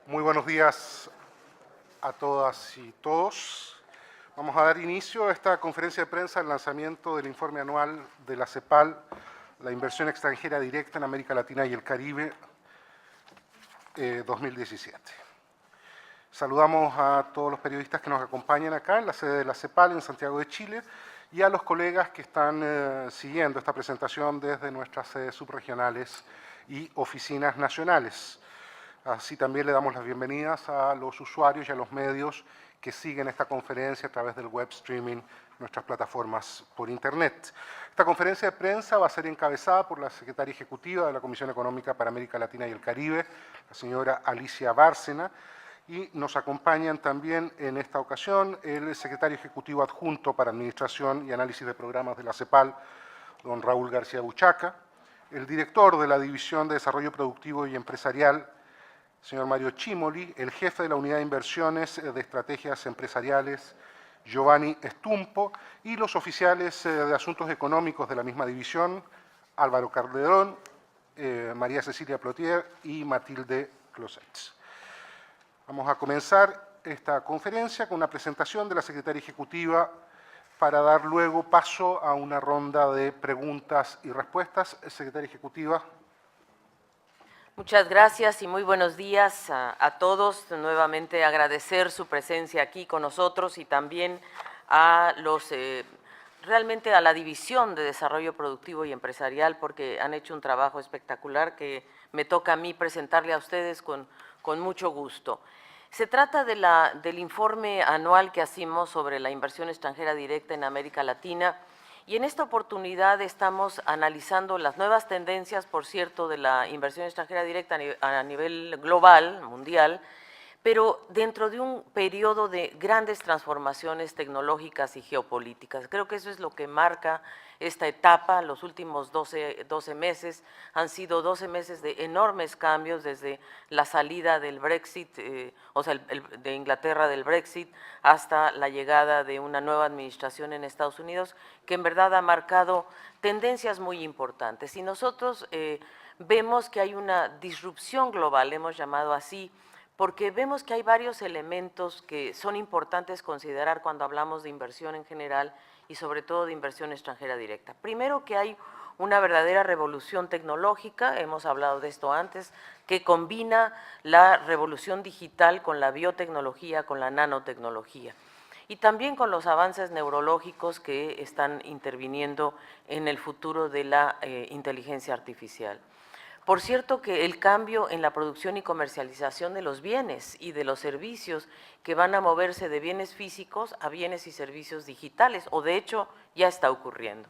Muy buenos días a todas y todos. Vamos a dar inicio a esta conferencia de prensa del lanzamiento del informe anual de la CEPAL, la inversión extranjera directa en América Latina y el Caribe 2017. Saludamos a todos los periodistas que nos acompañan acá en la sede de la CEPAL en Santiago de Chile y a los colegas que están siguiendo esta presentación desde nuestras sedes subregionales y oficinas nacionales. Así también le damos las bienvenidas a los usuarios y a los medios que siguen esta conferencia a través del web streaming, nuestras plataformas por Internet. Esta conferencia de prensa va a ser encabezada por la secretaria ejecutiva de la Comisión Económica para América Latina y el Caribe, la señora Alicia Bárcena, y nos acompañan también en esta ocasión el secretario ejecutivo adjunto para Administración y Análisis de Programas de la CEPAL, don Raúl García Buchaca, el director de la División de Desarrollo Productivo y Empresarial, señor Mario Cimoli, el jefe de la Unidad de Inversiones de Estrategias Empresariales, Giovanni Estumpo, y los oficiales de Asuntos Económicos de la misma división, Álvaro Calderón, María Cecilia Plotier y Matilde Closet. Vamos a comenzar esta conferencia con una presentación de la secretaria ejecutiva para dar luego paso a una ronda de preguntas y respuestas. Secretaria ejecutiva. Muchas gracias y muy buenos días a todos. Nuevamente agradecer su presencia aquí con nosotros y también a realmente a la División de Desarrollo Productivo y Empresarial, porque han hecho un trabajo espectacular que me toca a mí presentarle a ustedes con mucho gusto. Se trata del informe anual que hacemos sobre la inversión extranjera directa en América Latina. Y en esta oportunidad estamos analizando las nuevas tendencias, por cierto, de la inversión extranjera directa a nivel global, mundial, pero dentro de un periodo de grandes transformaciones tecnológicas y geopolíticas. Creo que eso es lo que marca esta etapa. Los últimos 12 meses han sido 12 meses de enormes cambios desde la salida del Brexit, de Inglaterra del Brexit, hasta la llegada de una nueva administración en Estados Unidos, que en verdad ha marcado tendencias muy importantes. Y nosotros vemos que hay una disrupción global, hemos llamado así, porque vemos que hay varios elementos que son importantes considerar cuando hablamos de inversión en general y sobre todo de inversión extranjera directa. Primero, que hay una verdadera revolución tecnológica, hemos hablado de esto antes, que combina la revolución digital con la biotecnología, con la nanotecnología y también con los avances neurológicos que están interviniendo en el futuro de la inteligencia artificial. Por cierto que el cambio en la producción y comercialización de los bienes y de los servicios que van a moverse de bienes físicos a bienes y servicios digitales, o de hecho ya está ocurriendo.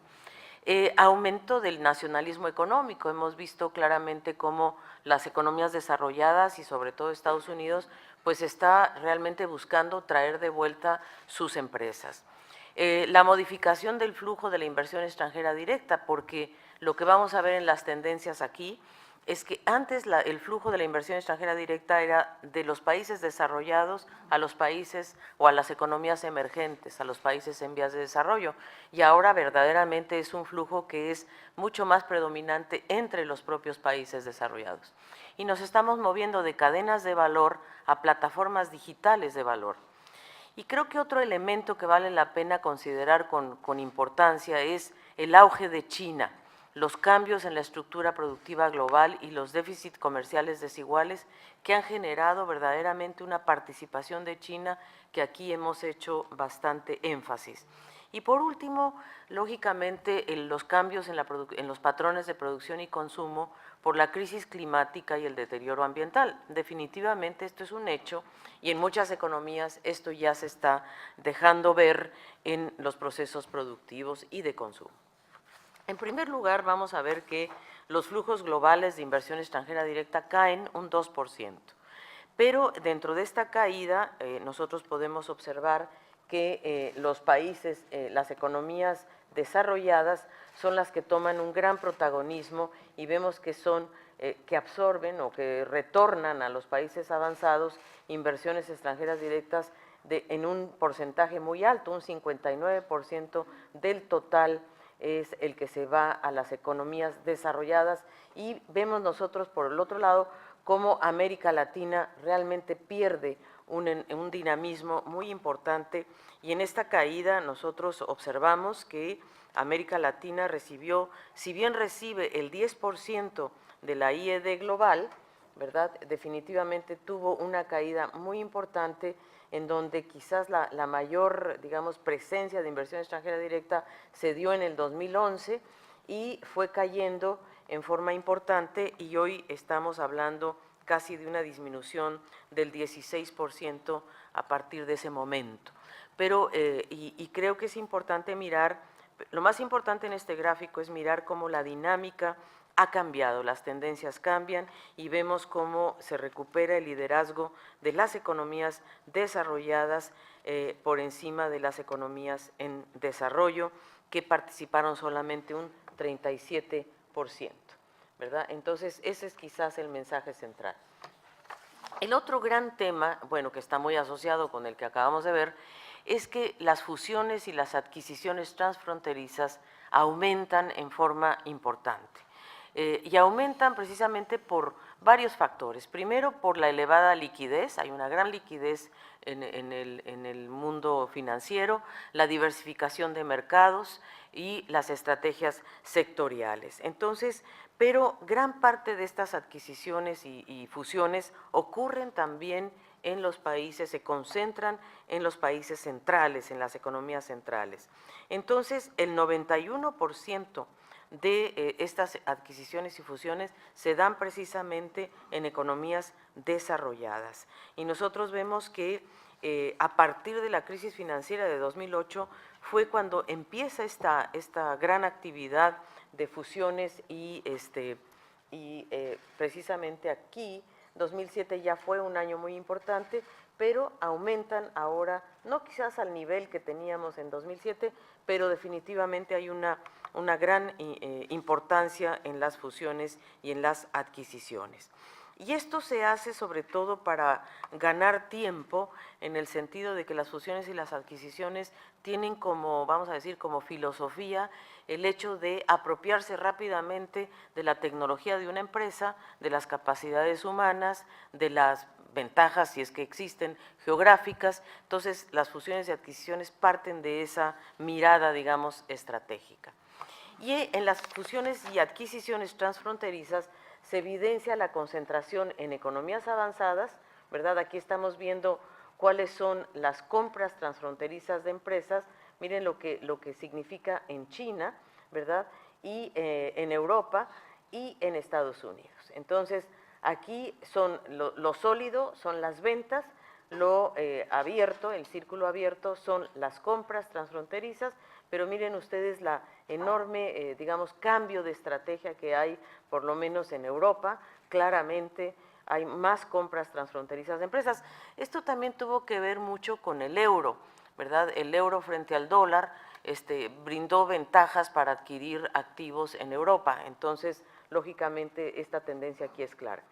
Aumento del nacionalismo económico, hemos visto claramente cómo las economías desarrolladas y sobre todo Estados Unidos pues está realmente buscando traer de vuelta sus empresas. La modificación del flujo de la inversión extranjera directa, porque lo que vamos a ver en las tendencias aquí es que antes el flujo de la inversión extranjera directa era de los países desarrollados a los países o a las economías emergentes, a los países en vías de desarrollo, y ahora verdaderamente es un flujo que es mucho más predominante entre los propios países desarrollados. Y nos estamos moviendo de cadenas de valor a plataformas digitales de valor. Y creo que otro elemento que vale la pena considerar con importancia es el auge de China, los cambios en la estructura productiva global y los déficits comerciales desiguales que han generado verdaderamente una participación de China que aquí hemos hecho bastante énfasis. Y por último, lógicamente, los cambios en los patrones de producción y consumo por la crisis climática y el deterioro ambiental. Definitivamente esto es un hecho y en muchas economías esto ya se está dejando ver en los procesos productivos y de consumo. En primer lugar, vamos a ver que los flujos globales de inversión extranjera directa caen un 2%, pero dentro de esta caída nosotros podemos observar que los países, las economías desarrolladas son las que toman un gran protagonismo y vemos que son que absorben o que retornan a los países avanzados inversiones extranjeras directas en un porcentaje muy alto, un 59% del total es el que se va a las economías desarrolladas, y vemos nosotros por el otro lado cómo América Latina realmente pierde un dinamismo muy importante, y en esta caída nosotros observamos que América Latina recibió, si bien recibe el 10% de la IED global, ¿verdad? Definitivamente tuvo una caída muy importante, en donde quizás la mayor, digamos, presencia de inversión extranjera directa se dio en el 2011 y fue cayendo en forma importante, y hoy estamos hablando casi de una disminución del 16% a partir de ese momento. Pero, y creo que es importante mirar, lo más importante en este gráfico es mirar cómo la dinámica ha cambiado, las tendencias cambian y vemos cómo se recupera el liderazgo de las economías desarrolladas por encima de las economías en desarrollo, que participaron solamente un 37%, ¿verdad? Entonces, ese es quizás el mensaje central. El otro gran tema, bueno, que está muy asociado con el que acabamos de ver, es que las fusiones y las adquisiciones transfronterizas aumentan en forma importante. Y aumentan precisamente por varios factores. Primero, por la elevada liquidez, hay una gran liquidez en el mundo financiero, la diversificación de mercados y las estrategias sectoriales. Entonces, pero gran parte de estas adquisiciones y fusiones ocurren también en los países, se concentran en los países centrales, en las economías centrales. Entonces, el 91% de estas adquisiciones y fusiones se dan precisamente en economías desarrolladas. Y nosotros vemos que a partir de la crisis financiera de 2008 fue cuando empieza esta gran actividad de fusiones y precisamente aquí 2007 ya fue un año muy importante, pero aumentan ahora, no quizás al nivel que teníamos en 2007, pero definitivamente hay una gran importancia en las fusiones y en las adquisiciones. Y esto se hace sobre todo para ganar tiempo, en el sentido de que las fusiones y las adquisiciones tienen como, vamos a decir, como filosofía el hecho de apropiarse rápidamente de la tecnología de una empresa, de las capacidades humanas, de las ventajas, si es que existen, geográficas. Entonces, las fusiones y adquisiciones parten de esa mirada, digamos, estratégica. Y en las fusiones y adquisiciones transfronterizas se evidencia la concentración en economías avanzadas, ¿verdad? Aquí estamos viendo cuáles son las compras transfronterizas de empresas. Miren lo que significa en China, ¿verdad? Y en Europa y en Estados Unidos. Entonces, aquí son lo sólido, son las ventas, lo abierto, el círculo abierto, son las compras transfronterizas, pero miren ustedes la enorme, digamos, cambio de estrategia que hay, por lo menos en Europa. Claramente hay más compras transfronterizas de empresas. Esto también tuvo que ver mucho con el euro, ¿verdad? El euro frente al dólar brindó ventajas para adquirir activos en Europa. Entonces, lógicamente, esta tendencia aquí es clara.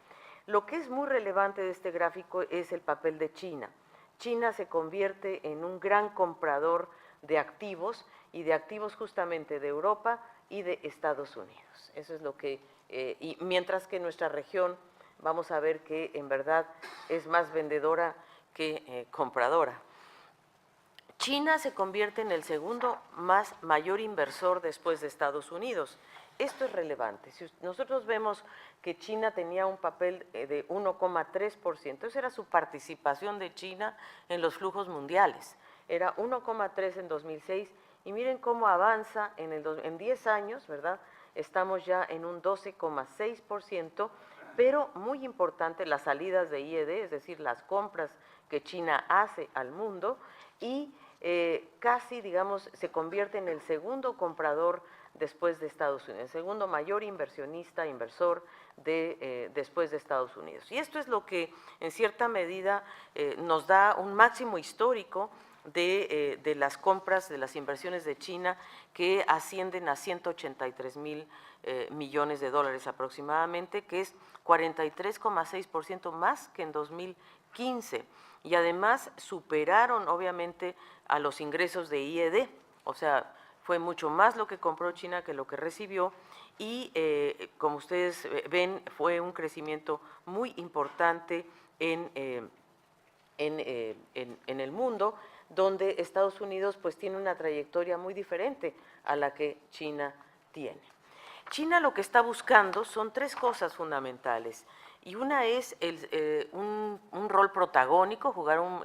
Lo que es muy relevante de este gráfico es el papel de China. China se convierte en un gran comprador de activos, y de activos justamente de Europa y de Estados Unidos. Eso es lo que, y mientras que nuestra región, vamos a ver que en verdad es más vendedora que compradora. China se convierte en el segundo mayor inversor después de Estados Unidos. Esto es relevante. Si nosotros vemos que China tenía un papel de 1,3%, esa era su participación de China en los flujos mundiales. Era 1,3 en 2006, y miren cómo avanza en 10 años, ¿verdad? Estamos ya en un 12,6%, pero muy importante las salidas de IED, es decir, las compras que China hace al mundo, y casi, digamos, se convierte en el segundo comprador después de Estados Unidos, el segundo mayor inversor después de Estados Unidos. Y esto es lo que en cierta medida nos da un máximo histórico de las compras, de las inversiones de China, que ascienden a 183,000 millones de dólares aproximadamente, que es 43,6% más que en 2015, y además superaron obviamente a los ingresos de IED, o sea, fue mucho más lo que compró China que lo que recibió y, como ustedes ven, fue un crecimiento muy importante en el mundo, donde Estados Unidos pues tiene una trayectoria muy diferente a la que China tiene. China lo que está buscando son tres cosas fundamentales, y una es un rol protagónico,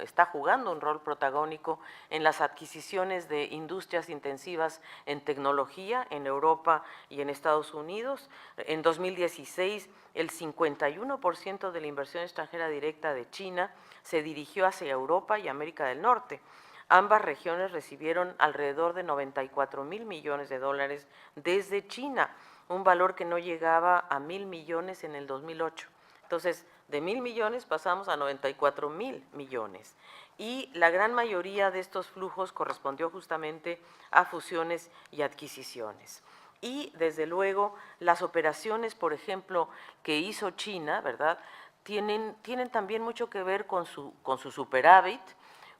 está jugando un rol protagónico en las adquisiciones de industrias intensivas en tecnología en Europa y en Estados Unidos. En 2016, el 51% de la inversión extranjera directa de China se dirigió hacia Europa y América del Norte. Ambas regiones recibieron alrededor de 94,000 millones de dólares desde China, un valor que no llegaba a 1,000 millones en el 2008. Entonces, de 1,000 millones pasamos a 94,000 millones. Y la gran mayoría de estos flujos correspondió justamente a fusiones y adquisiciones. Y, desde luego, las operaciones, por ejemplo, que hizo China, ¿verdad?, tienen también mucho que ver con su superávit,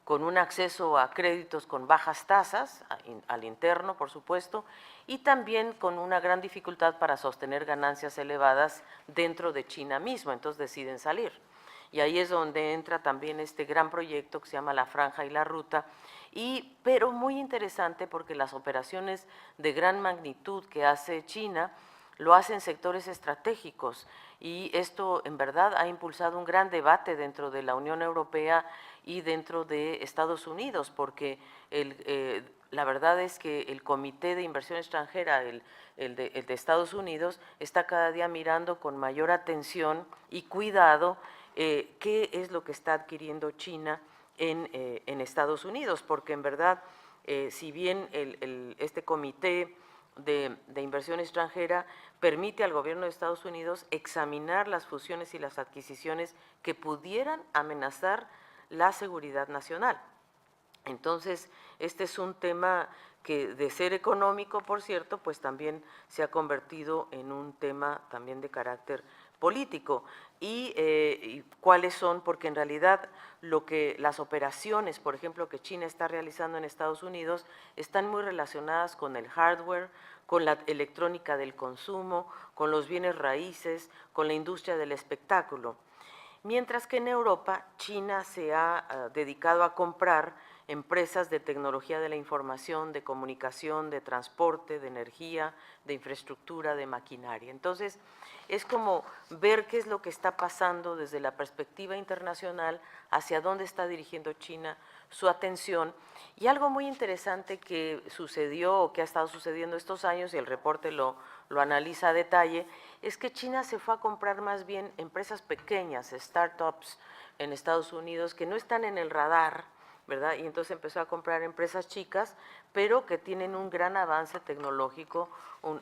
con un acceso a créditos con bajas tasas, al interno, por supuesto, y también con una gran dificultad para sostener ganancias elevadas dentro de China misma, entonces deciden salir. Y ahí es donde entra también este gran proyecto que se llama La Franja y la Ruta, pero muy interesante porque las operaciones de gran magnitud que hace China lo hacen sectores estratégicos, y esto en verdad ha impulsado un gran debate dentro de la Unión Europea y dentro de Estados Unidos, porque la verdad es que el Comité de Inversión Extranjera, el de Estados Unidos, está cada día mirando con mayor atención y cuidado qué es lo que está adquiriendo China en Estados Unidos, porque en verdad, si bien este comité de inversión extranjera permite al gobierno de Estados Unidos examinar las fusiones y las adquisiciones que pudieran amenazar la seguridad nacional. Entonces, este es un tema que, de ser económico, por cierto, pues también se ha convertido en un tema también de carácter político. Y cuáles son, porque en realidad las operaciones, por ejemplo, que China está realizando en Estados Unidos, están muy relacionadas con el hardware, con la electrónica del consumo, con los bienes raíces, con la industria del espectáculo. Mientras que en Europa, China se ha dedicado a comprar empresas de tecnología de la información, de comunicación, de transporte, de energía, de infraestructura, de maquinaria. Entonces, es como ver qué es lo que está pasando desde la perspectiva internacional, hacia dónde está dirigiendo China su atención. Y algo muy interesante que sucedió o que ha estado sucediendo estos años, y el reporte lo analiza a detalle, es que China se fue a comprar más bien empresas pequeñas, startups en Estados Unidos, que no están en el radar, ¿verdad? Y entonces empezó a comprar empresas chicas, pero que tienen un gran avance tecnológico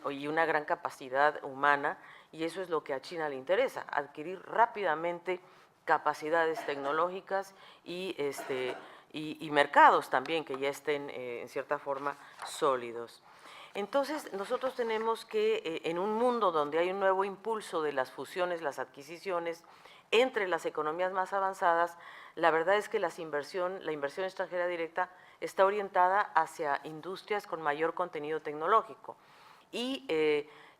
y una gran capacidad humana, y eso es lo que a China le interesa, adquirir rápidamente capacidades tecnológicas y mercados también que ya estén en cierta forma sólidos. Entonces, nosotros tenemos que, en un mundo donde hay un nuevo impulso de las fusiones, las adquisiciones, entre las economías más avanzadas, la verdad es que la inversión extranjera directa está orientada hacia industrias con mayor contenido tecnológico. Y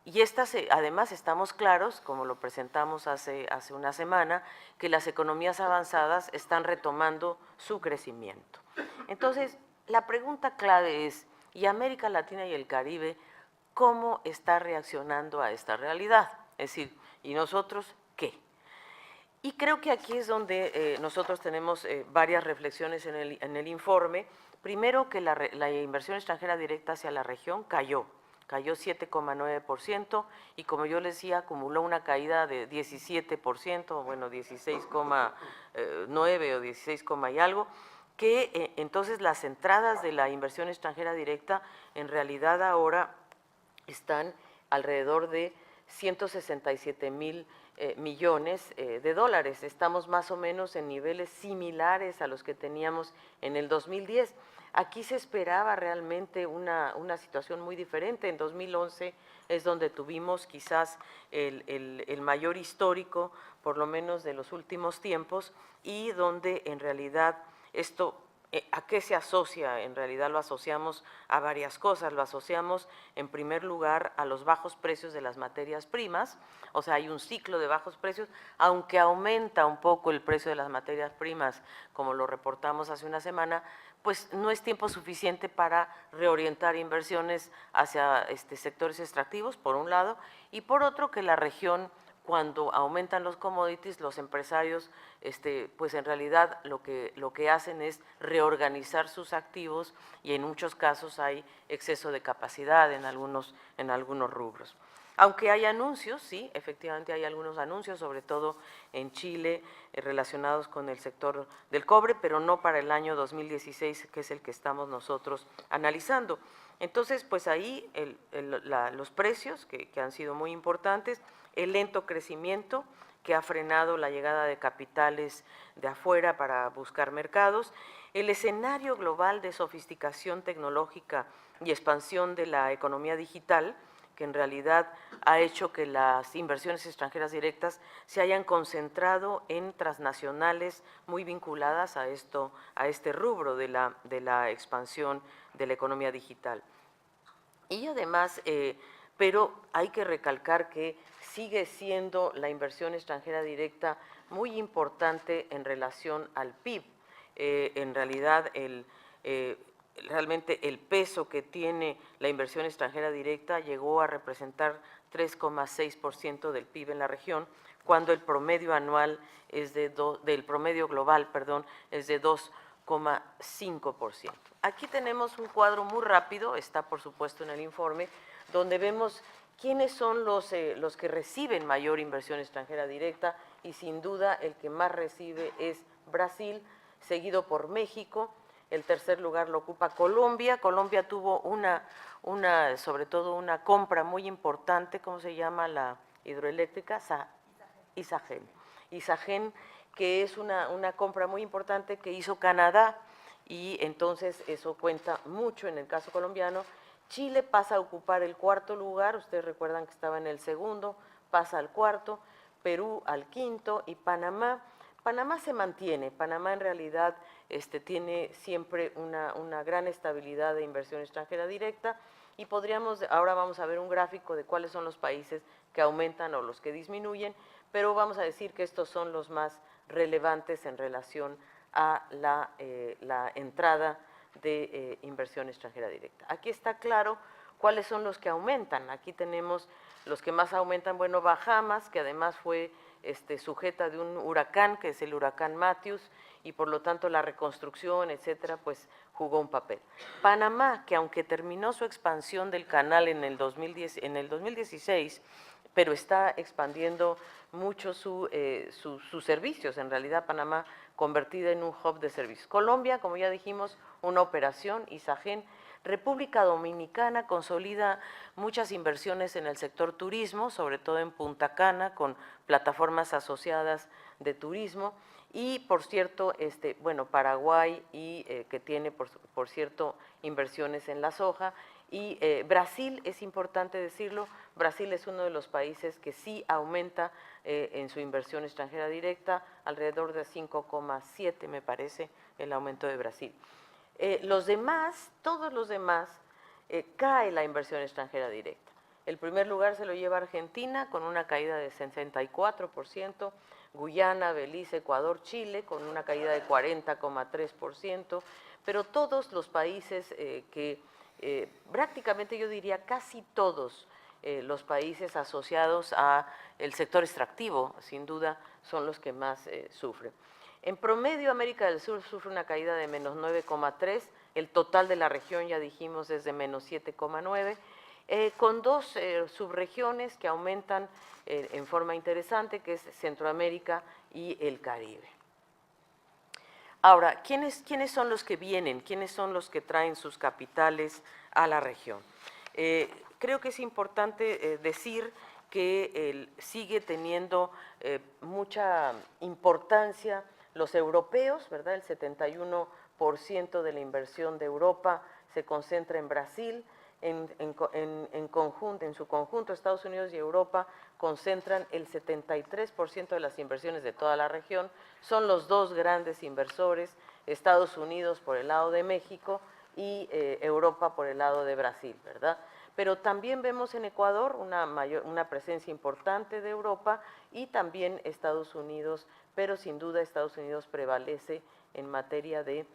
estas, además, estamos claros, como lo presentamos hace una semana, que las economías avanzadas están retomando su crecimiento. Entonces, la pregunta clave es, ¿y América Latina y el Caribe cómo está reaccionando a esta realidad? Es decir, ¿y nosotros qué? Y creo que aquí es donde nosotros tenemos varias reflexiones en el informe. Primero, que la inversión extranjera directa hacia la región cayó 7,9%, y como yo les decía, acumuló una caída de 17%, bueno, 16,9 o 16, y algo, que entonces las entradas de la inversión extranjera directa en realidad ahora están alrededor de 167,000 millones de dólares. Estamos más o menos en niveles similares a los que teníamos en el 2010. Aquí se esperaba realmente una situación muy diferente. En 2011 es donde tuvimos quizás el mayor histórico, por lo menos de los últimos tiempos, y donde en realidad esto ¿A qué se asocia? En realidad lo asociamos a varias cosas. Lo asociamos, en primer lugar, a los bajos precios de las materias primas. O sea, hay un ciclo de bajos precios, aunque aumenta un poco el precio de las materias primas, como lo reportamos hace una semana, pues no es tiempo suficiente para reorientar inversiones hacia sectores extractivos, por un lado, y por otro, que la región, cuando aumentan los commodities, los empresarios, pues en realidad lo que hacen es reorganizar sus activos y en muchos casos hay exceso de capacidad en algunos rubros. Aunque hay anuncios, sí, efectivamente hay algunos anuncios, sobre todo en Chile, relacionados con el sector del cobre, pero no para el año 2016, que es el que estamos nosotros analizando. Entonces, pues ahí los precios, que han sido muy importantes, el lento crecimiento que ha frenado la llegada de capitales de afuera para buscar mercados, el escenario global de sofisticación tecnológica y expansión de la economía digital, que en realidad ha hecho que las inversiones extranjeras directas se hayan concentrado en transnacionales muy vinculadas a este rubro de la expansión de la economía digital. Y además, pero hay que recalcar que sigue siendo la inversión extranjera directa muy importante en relación al PIB. En realidad, realmente el peso que tiene la inversión extranjera directa llegó a representar 3,6% del PIB en la región, cuando el promedio anual es del promedio global, perdón, es de 2,5%. Aquí tenemos un cuadro muy rápido, está por supuesto en el informe, donde vemos quiénes son los que reciben mayor inversión extranjera directa, y sin duda el que más recibe es Brasil, seguido por México. El tercer lugar lo ocupa Colombia. Colombia tuvo sobre todo una compra muy importante, ¿cómo se llama la hidroeléctrica? Isagen, que es una compra muy importante que hizo Canadá, y entonces eso cuenta mucho en el caso colombiano. Chile pasa a ocupar el cuarto lugar, ustedes recuerdan que estaba en el segundo, pasa al cuarto, Perú al quinto, y Panamá se mantiene. Panamá en realidad tiene siempre una gran estabilidad de inversión extranjera directa, y ahora vamos a ver un gráfico de cuáles son los países que aumentan o los que disminuyen, pero vamos a decir que estos son los más relevantes en relación a la entrada de inversión extranjera directa. Aquí está claro cuáles son los que aumentan. Aquí tenemos los que más aumentan. Bueno, Bahamas, que además fue sujeta de un huracán, que es el huracán Matthews, y por lo tanto la reconstrucción, etcétera, pues jugó un papel. Panamá, que aunque terminó su expansión del canal en el 2016, pero está expandiendo mucho sus servicios. En realidad, Panamá convertida en un hub de servicios. Colombia, como ya dijimos, una operación, Isagen. República Dominicana consolida muchas inversiones en el sector turismo, sobre todo en Punta Cana, con plataformas asociadas de turismo. Y, por cierto, bueno, Paraguay, y que tiene, por cierto, inversiones en la soja. Y Brasil, es importante decirlo, Brasil es uno de los países que sí aumenta en su inversión extranjera directa, alrededor de 5,7 me parece el aumento de Brasil. Los demás, todos los demás, cae la inversión extranjera directa. El primer lugar se lo lleva Argentina con una caída de 64%, Guyana, Belice, Ecuador, Chile con una caída de 40,3%, pero todos los países que prácticamente yo diría casi todos los países asociados a el sector extractivo, sin duda, son los que más sufren. En promedio, América del Sur sufre una caída de menos 9,3, el total de la región, ya dijimos, es de menos 7,9, con dos subregiones que aumentan en forma interesante, que es Centroamérica y el Caribe. Ahora, ¿quiénes son los que vienen? ¿Quiénes son los que traen sus capitales a la región? Creo que es importante decir que sigue teniendo mucha importancia los europeos, ¿verdad? El 71% de la inversión de Europa se concentra en Brasil, en su conjunto, Estados Unidos y Europa concentran el 73% de las inversiones de toda la región. Son los dos grandes inversores, Estados Unidos por el lado de México y Europa por el lado de Brasil, ¿verdad? Pero también vemos en Ecuador una presencia importante de Europa y también Estados Unidos, pero sin duda Estados Unidos prevalece en materia de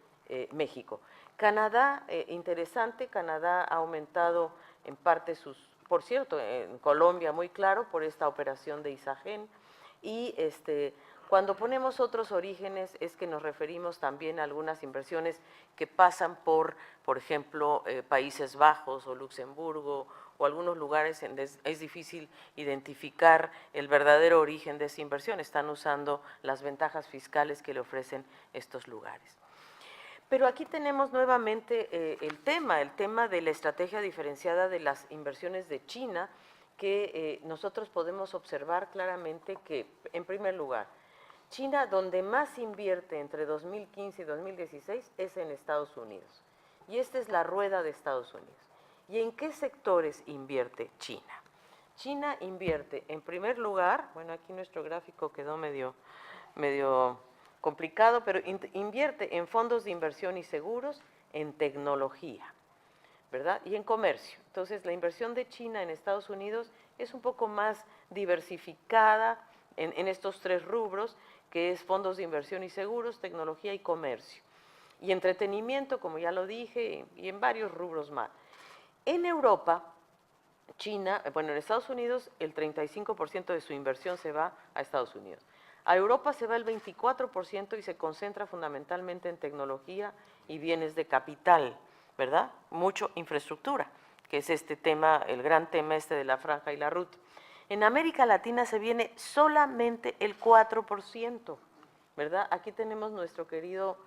México. Canadá, interesante, Canadá ha aumentado en parte por cierto, en Colombia muy claro, por esta operación de Isagen, y cuando ponemos otros orígenes es que nos referimos también a algunas inversiones que pasan por ejemplo, Países Bajos o Luxemburgo o algunos lugares en donde es difícil identificar el verdadero origen de esa inversión, están usando las ventajas fiscales que le ofrecen estos lugares. Pero aquí tenemos nuevamente el tema de la estrategia diferenciada de las inversiones de China, que nosotros podemos observar claramente que, en primer lugar, China donde más invierte entre 2015 y 2016 es en Estados Unidos. Y esta es la rueda de Estados Unidos. ¿Y en qué sectores invierte China? China invierte, en primer lugar, bueno, aquí nuestro gráfico quedó medio complicado, pero invierte en fondos de inversión y seguros, en tecnología, ¿verdad? Y en comercio. Entonces, la inversión de China en Estados Unidos es un poco más diversificada en estos tres rubros, que es fondos de inversión y seguros, tecnología y comercio. Y entretenimiento, como ya lo dije, y en varios rubros más. En Europa, China, bueno, en Estados Unidos el 35% de su inversión se va a Estados Unidos. A Europa se va el 24% y se concentra fundamentalmente en tecnología y bienes de capital, ¿verdad? Mucho infraestructura, que es este tema, el gran tema de la franja y la ruta. En América Latina se viene solamente el 4%, ¿verdad? Aquí tenemos nuestro querido,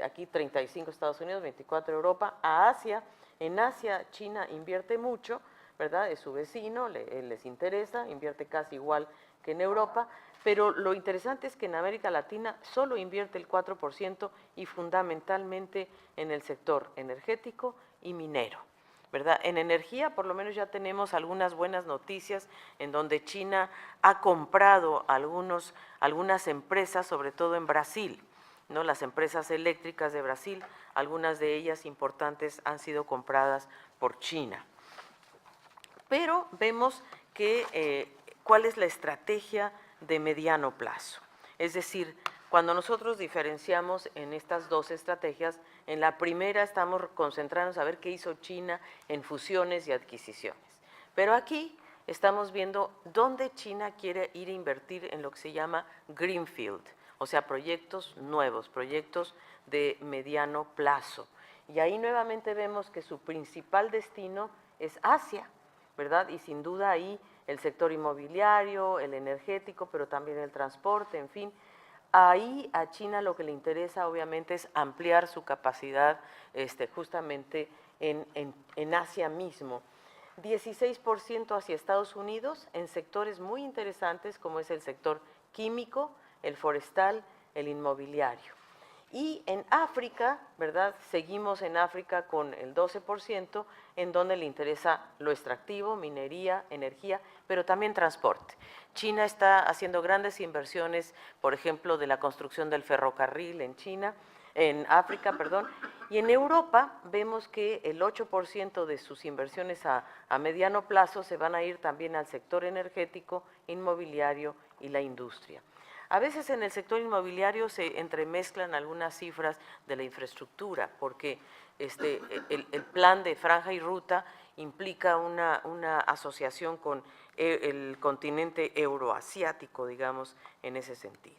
aquí 35 Estados Unidos, 24 Europa, a Asia. En Asia China invierte mucho, ¿verdad? Es su vecino, les interesa, invierte casi igual que en Europa, pero lo interesante es que en América Latina solo invierte el 4% y fundamentalmente en el sector energético y minero, ¿verdad? En energía, por lo menos ya tenemos algunas buenas noticias en donde China ha comprado algunas empresas, sobre todo en Brasil, ¿no? Las empresas eléctricas de Brasil, algunas de ellas importantes han sido compradas por China. Pero vemos que cuál es la estrategia de mediano plazo. Es decir, cuando nosotros diferenciamos en estas dos estrategias, en la primera estamos concentrándonos a ver qué hizo China en fusiones y adquisiciones. Pero aquí estamos viendo dónde China quiere ir a invertir en lo que se llama Greenfield, o sea, proyectos nuevos, proyectos de mediano plazo. Y ahí nuevamente vemos que su principal destino es Asia, ¿verdad? Y sin duda ahí el sector inmobiliario, el energético, pero también el transporte, en fin. Ahí a China lo que le interesa obviamente es ampliar su capacidad justamente en Asia mismo. 16% hacia Estados Unidos en sectores muy interesantes como es el sector químico, el forestal, el inmobiliario. Y en África, ¿verdad? Seguimos en África con el 12%, en donde le interesa lo extractivo, minería, energía, pero también transporte. China está haciendo grandes inversiones, por ejemplo, de la construcción del ferrocarril en África, perdón, y en Europa vemos que el 8% de sus inversiones a mediano plazo se van a ir también al sector energético, inmobiliario y la industria. A veces en el sector inmobiliario se entremezclan algunas cifras de la infraestructura, porque el plan de franja y ruta implica una asociación con el continente euroasiático, digamos, en ese sentido.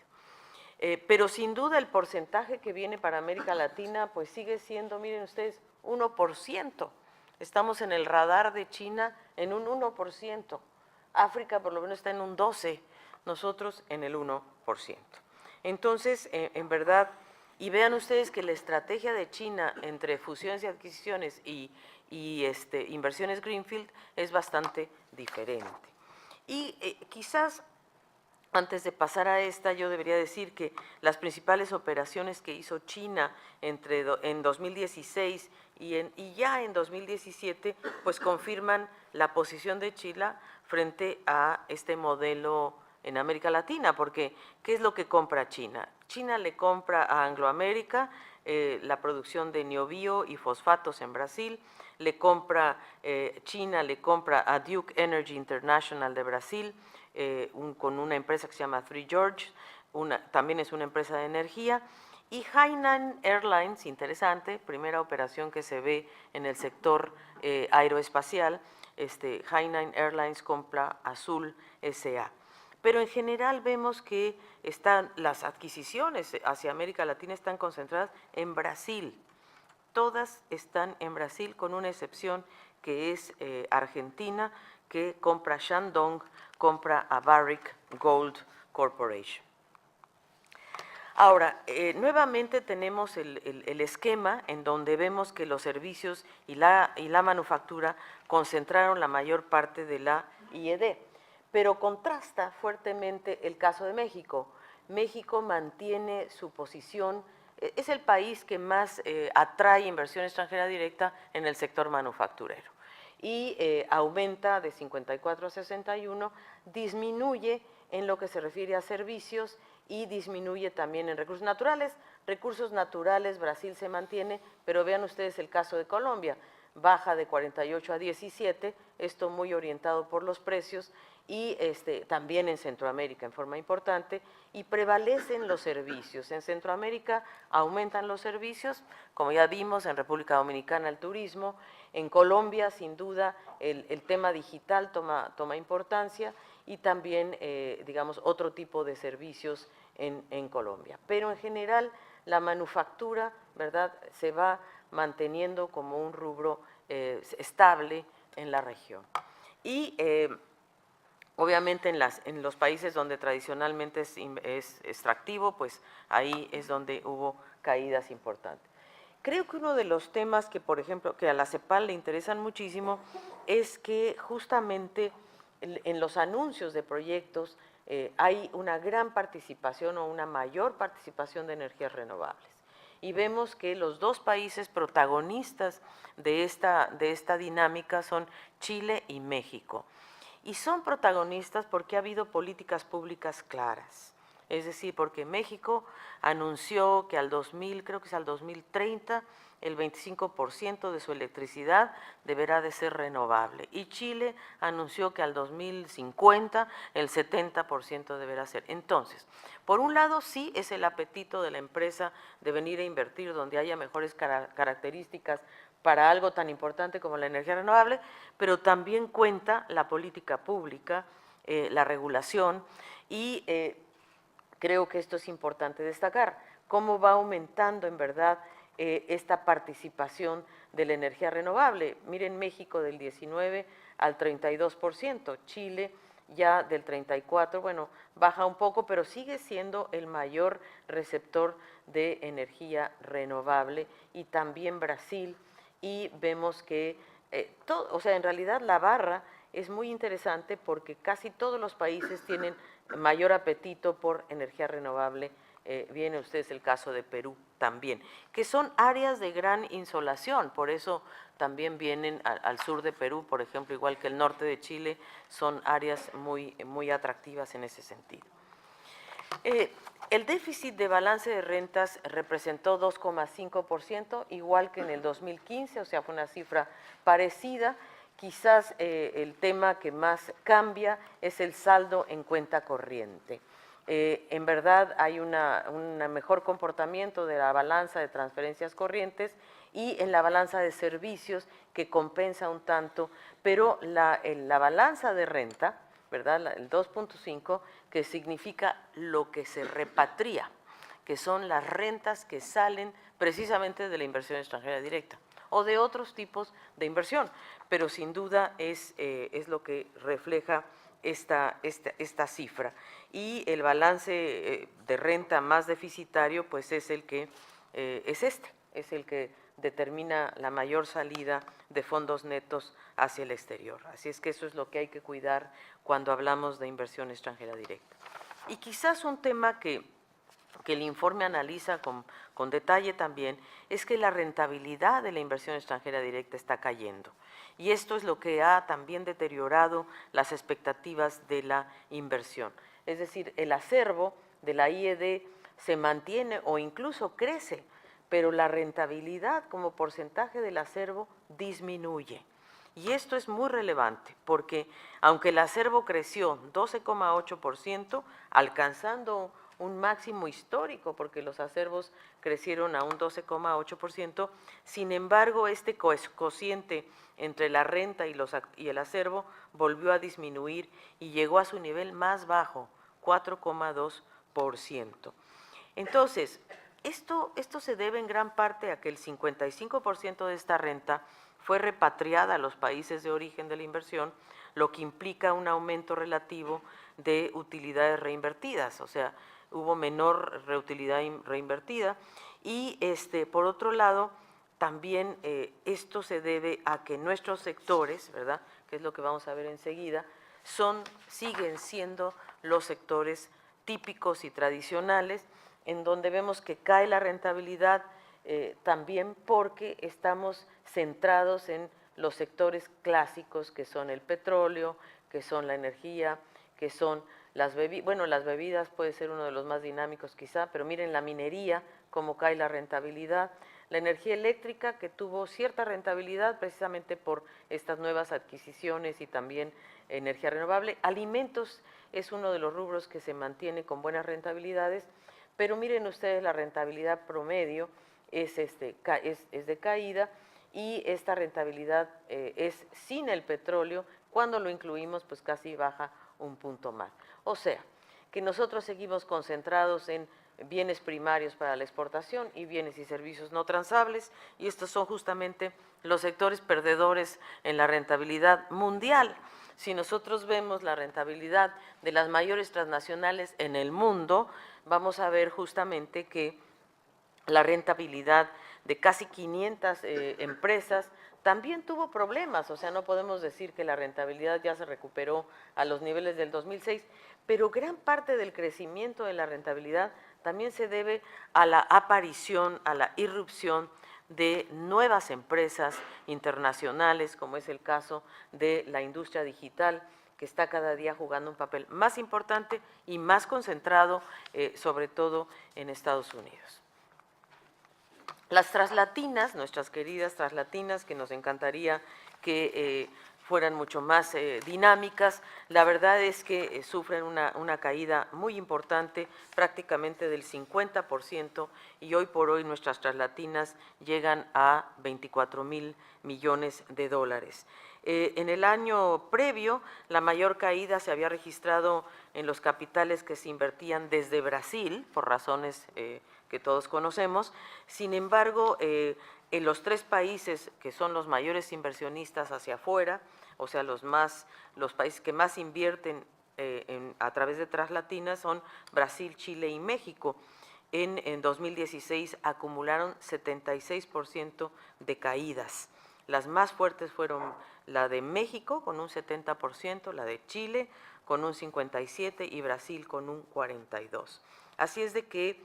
Pero sin duda el porcentaje que viene para América Latina pues sigue siendo, miren ustedes, 1%. Estamos en el radar de China en un 1%. África por lo menos está en un 12%. Nosotros en el 1%. Entonces, en verdad, y vean ustedes que la estrategia de China entre fusiones y adquisiciones y inversiones Greenfield es bastante diferente. Y quizás Antes de pasar a esta, yo debería decir que las principales operaciones que hizo China en 2016 y ya en 2017, pues confirman la posición de Chile frente a este modelo en América Latina, porque ¿qué es lo que compra China? China le compra a Anglo America la producción de niobio y fosfatos en Brasil, China le compra a Duke Energy International de Brasil, con una empresa que se llama Three George, también es una empresa de energía, y Hainan Airlines, interesante, primera operación que se ve en el sector aeroespacial, Hainan Airlines compra Azul S.A. Pero en general vemos que las adquisiciones hacia América Latina están concentradas en Brasil. Todas están en Brasil, con una excepción que es Argentina, que compra Shandong, compra a Barrick Gold Corporation. Ahora, nuevamente tenemos el esquema en donde vemos que los servicios y la manufactura concentraron la mayor parte de la IED, pero contrasta fuertemente el caso de México. México mantiene su posición, es el país que más atrae inversión extranjera directa en el sector manufacturero y aumenta de 54 a 61, disminuye en lo que se refiere a servicios y disminuye también en recursos naturales. Recursos naturales, Brasil se mantiene, pero vean ustedes el caso de Colombia, baja de 48 a 17, esto muy orientado por los precios, y también en Centroamérica en forma importante, y prevalecen los servicios. En Centroamérica aumentan los servicios, como ya vimos, en República Dominicana el turismo, en Colombia sin duda el tema digital toma importancia, y también, digamos, otro tipo de servicios en Colombia. Pero en general la manufactura, ¿verdad?, se va manteniendo como un rubro estable en la región. Y obviamente en los países donde tradicionalmente es extractivo, pues ahí es donde hubo caídas importantes. Creo que uno de los temas que, por ejemplo, que a la CEPAL le interesan muchísimo es que justamente en los anuncios de proyectos hay una gran participación o una mayor participación de energías renovables. Y vemos que los dos países protagonistas de esta dinámica son Chile y México. Y son protagonistas porque ha habido políticas públicas claras. Es decir, porque México anunció que creo que es al 2030, el 25% de su electricidad deberá de ser renovable. Y Chile anunció que al 2050 el 70% deberá ser. Entonces, por un lado sí es el apetito de la empresa de venir a invertir donde haya mejores características para algo tan importante como la energía renovable, pero también cuenta la política pública, la regulación, y creo que esto es importante destacar, cómo va aumentando en verdad esta participación de la energía renovable. Miren, México del 19 al 32%, Chile ya del 34%, bueno, baja un poco, pero sigue siendo el mayor receptor de energía renovable, y también Brasil, y vemos que, o sea, en realidad la barra es muy interesante porque casi todos los países tienen mayor apetito por energía renovable. Viene ustedes el caso de Perú también, que son áreas de gran insolación, por eso también vienen al sur de Perú, por ejemplo, igual que el norte de Chile, son áreas muy atractivas en ese sentido. El déficit de balance de rentas representó 2,5%, igual que en el 2015, o sea, fue una cifra parecida. Quizás el tema que más cambia es el saldo en cuenta corriente. En verdad hay un mejor comportamiento de la balanza de transferencias corrientes y en la balanza de servicios, que compensa un tanto, pero la balanza de renta, ¿verdad?, el 2.5, que significa lo que se repatria, que son las rentas que salen precisamente de la inversión extranjera directa o de otros tipos de inversión, pero sin duda es lo que refleja esta cifra. Y el balance de renta más deficitario, pues es el que es el que determina la mayor salida de fondos netos hacia el exterior. Así es que eso es lo que hay que cuidar cuando hablamos de inversión extranjera directa. Y quizás un tema que el informe analiza con detalle también, es que la rentabilidad de la inversión extranjera directa está cayendo. Y esto es lo que ha también deteriorado las expectativas de la inversión. Es decir, el acervo de la IED se mantiene o incluso crece, pero la rentabilidad como porcentaje del acervo disminuye. Y esto es muy relevante porque aunque el acervo creció 12,8%, alcanzando un máximo histórico porque los acervos crecieron a un 12,8%, sin embargo este cociente entre la renta y el acervo volvió a disminuir y llegó a su nivel más bajo, 4,2%. Entonces, esto se debe en gran parte a que el 55% de esta renta fue repatriada a los países de origen de la inversión, lo que implica un aumento relativo de utilidades reinvertidas, o sea, hubo menor reutilidad reinvertida y por otro lado también esto se debe a que nuestros sectores, ¿verdad?, que es lo que vamos a ver enseguida, siguen siendo los sectores típicos y tradicionales, en donde vemos que cae la rentabilidad también porque estamos centrados en los sectores clásicos que son el petróleo, que son la energía, que son las bebidas. Bueno, las bebidas puede ser uno de los más dinámicos quizá, pero miren la minería, cómo cae la rentabilidad, la energía eléctrica que tuvo cierta rentabilidad precisamente por estas nuevas adquisiciones y también energía renovable, alimentos es uno de los rubros que se mantiene con buenas rentabilidades, pero miren ustedes la rentabilidad promedio es de caída y esta rentabilidad es sin el petróleo, cuando lo incluimos pues casi baja un punto más. O sea, que nosotros seguimos concentrados en bienes primarios para la exportación y bienes y servicios no transables, y estos son justamente los sectores perdedores en la rentabilidad mundial. Si nosotros vemos la rentabilidad de las mayores transnacionales en el mundo, vamos a ver justamente que la rentabilidad de casi 500 empresas también tuvo problemas, o sea, no podemos decir que la rentabilidad ya se recuperó a los niveles del 2006, pero gran parte del crecimiento de la rentabilidad también se debe a la aparición, a la irrupción de nuevas empresas internacionales, como es el caso de la industria digital, que está cada día jugando un papel más importante y más concentrado, sobre todo en Estados Unidos. Las traslatinas, nuestras queridas traslatinas, que nos encantaría que fueran mucho más dinámicas, la verdad es que sufren una caída muy importante, prácticamente del 50%, y hoy por hoy nuestras traslatinas llegan a 24,000 millones de dólares. En el año previo, la mayor caída se había registrado en los capitales que se invertían desde Brasil, por razones que todos conocemos. Sin embargo, en los tres países que son los mayores inversionistas hacia afuera, o sea, los países que más invierten a través de traslatinas son Brasil, Chile y México. En 2016 acumularon 76% de caídas. Las más fuertes fueron la de México con un 70%, la de Chile con un 57% y Brasil con un 42%. Así es de que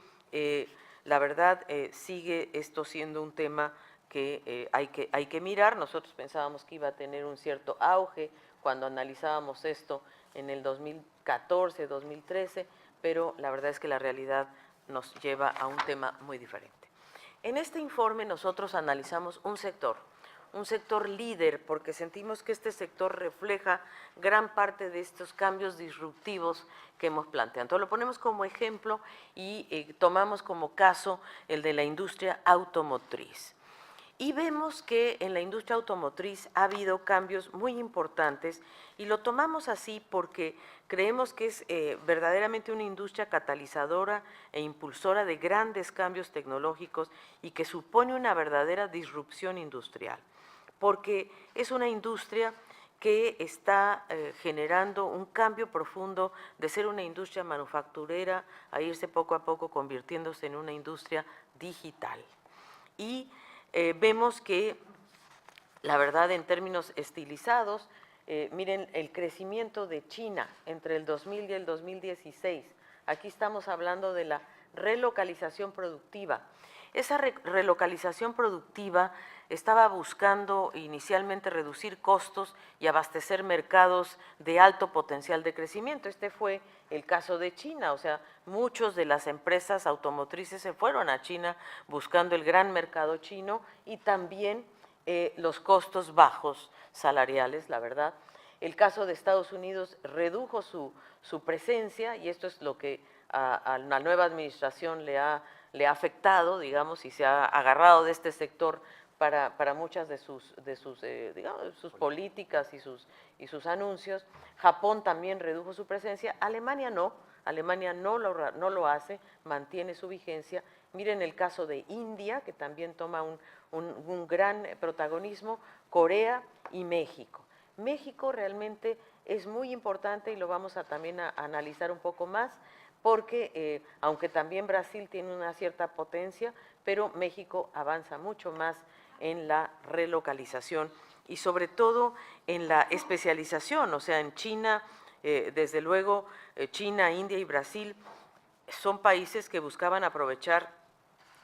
la verdad sigue esto siendo un tema que hay que mirar. Nosotros pensábamos que iba a tener un cierto auge cuando analizábamos esto en el 2014, 2013, pero la verdad es que la realidad nos lleva a un tema muy diferente. En este informe nosotros analizamos un sector líder, porque sentimos que este sector refleja gran parte de estos cambios disruptivos que hemos planteado. Entonces lo ponemos como ejemplo y tomamos como caso el de la industria automotriz. Y vemos que en la industria automotriz ha habido cambios muy importantes y lo tomamos así porque creemos que es verdaderamente una industria catalizadora e impulsora de grandes cambios tecnológicos y que supone una verdadera disrupción industrial, porque es una industria que está generando un cambio profundo de ser una industria manufacturera a irse poco a poco convirtiéndose en una industria digital. Y vemos que, la verdad, en términos estilizados, miren el crecimiento de China entre el 2000 y el 2016, Aquí estamos hablando de la relocalización productiva. Esa relocalización productiva estaba buscando inicialmente reducir costos y abastecer mercados de alto potencial de crecimiento. Este fue el caso de China, o sea, muchas de las empresas automotrices se fueron a China buscando el gran mercado chino y también los costos bajos salariales, la verdad. El caso de Estados Unidos redujo su presencia y esto es lo que a la nueva administración le ha afectado, digamos, y se ha agarrado de este sector para muchas de sus digamos, sus políticas y sus anuncios. Japón también redujo su presencia, Alemania no lo hace, mantiene su vigencia. Miren el caso de India, que también toma un gran protagonismo, Corea y México. México realmente es muy importante y lo vamos a también a analizar un poco más, porque aunque también Brasil tiene una cierta potencia, pero México avanza mucho más en la relocalización y sobre todo en la especialización, o sea, en China, desde luego China, India y Brasil son países que buscaban aprovechar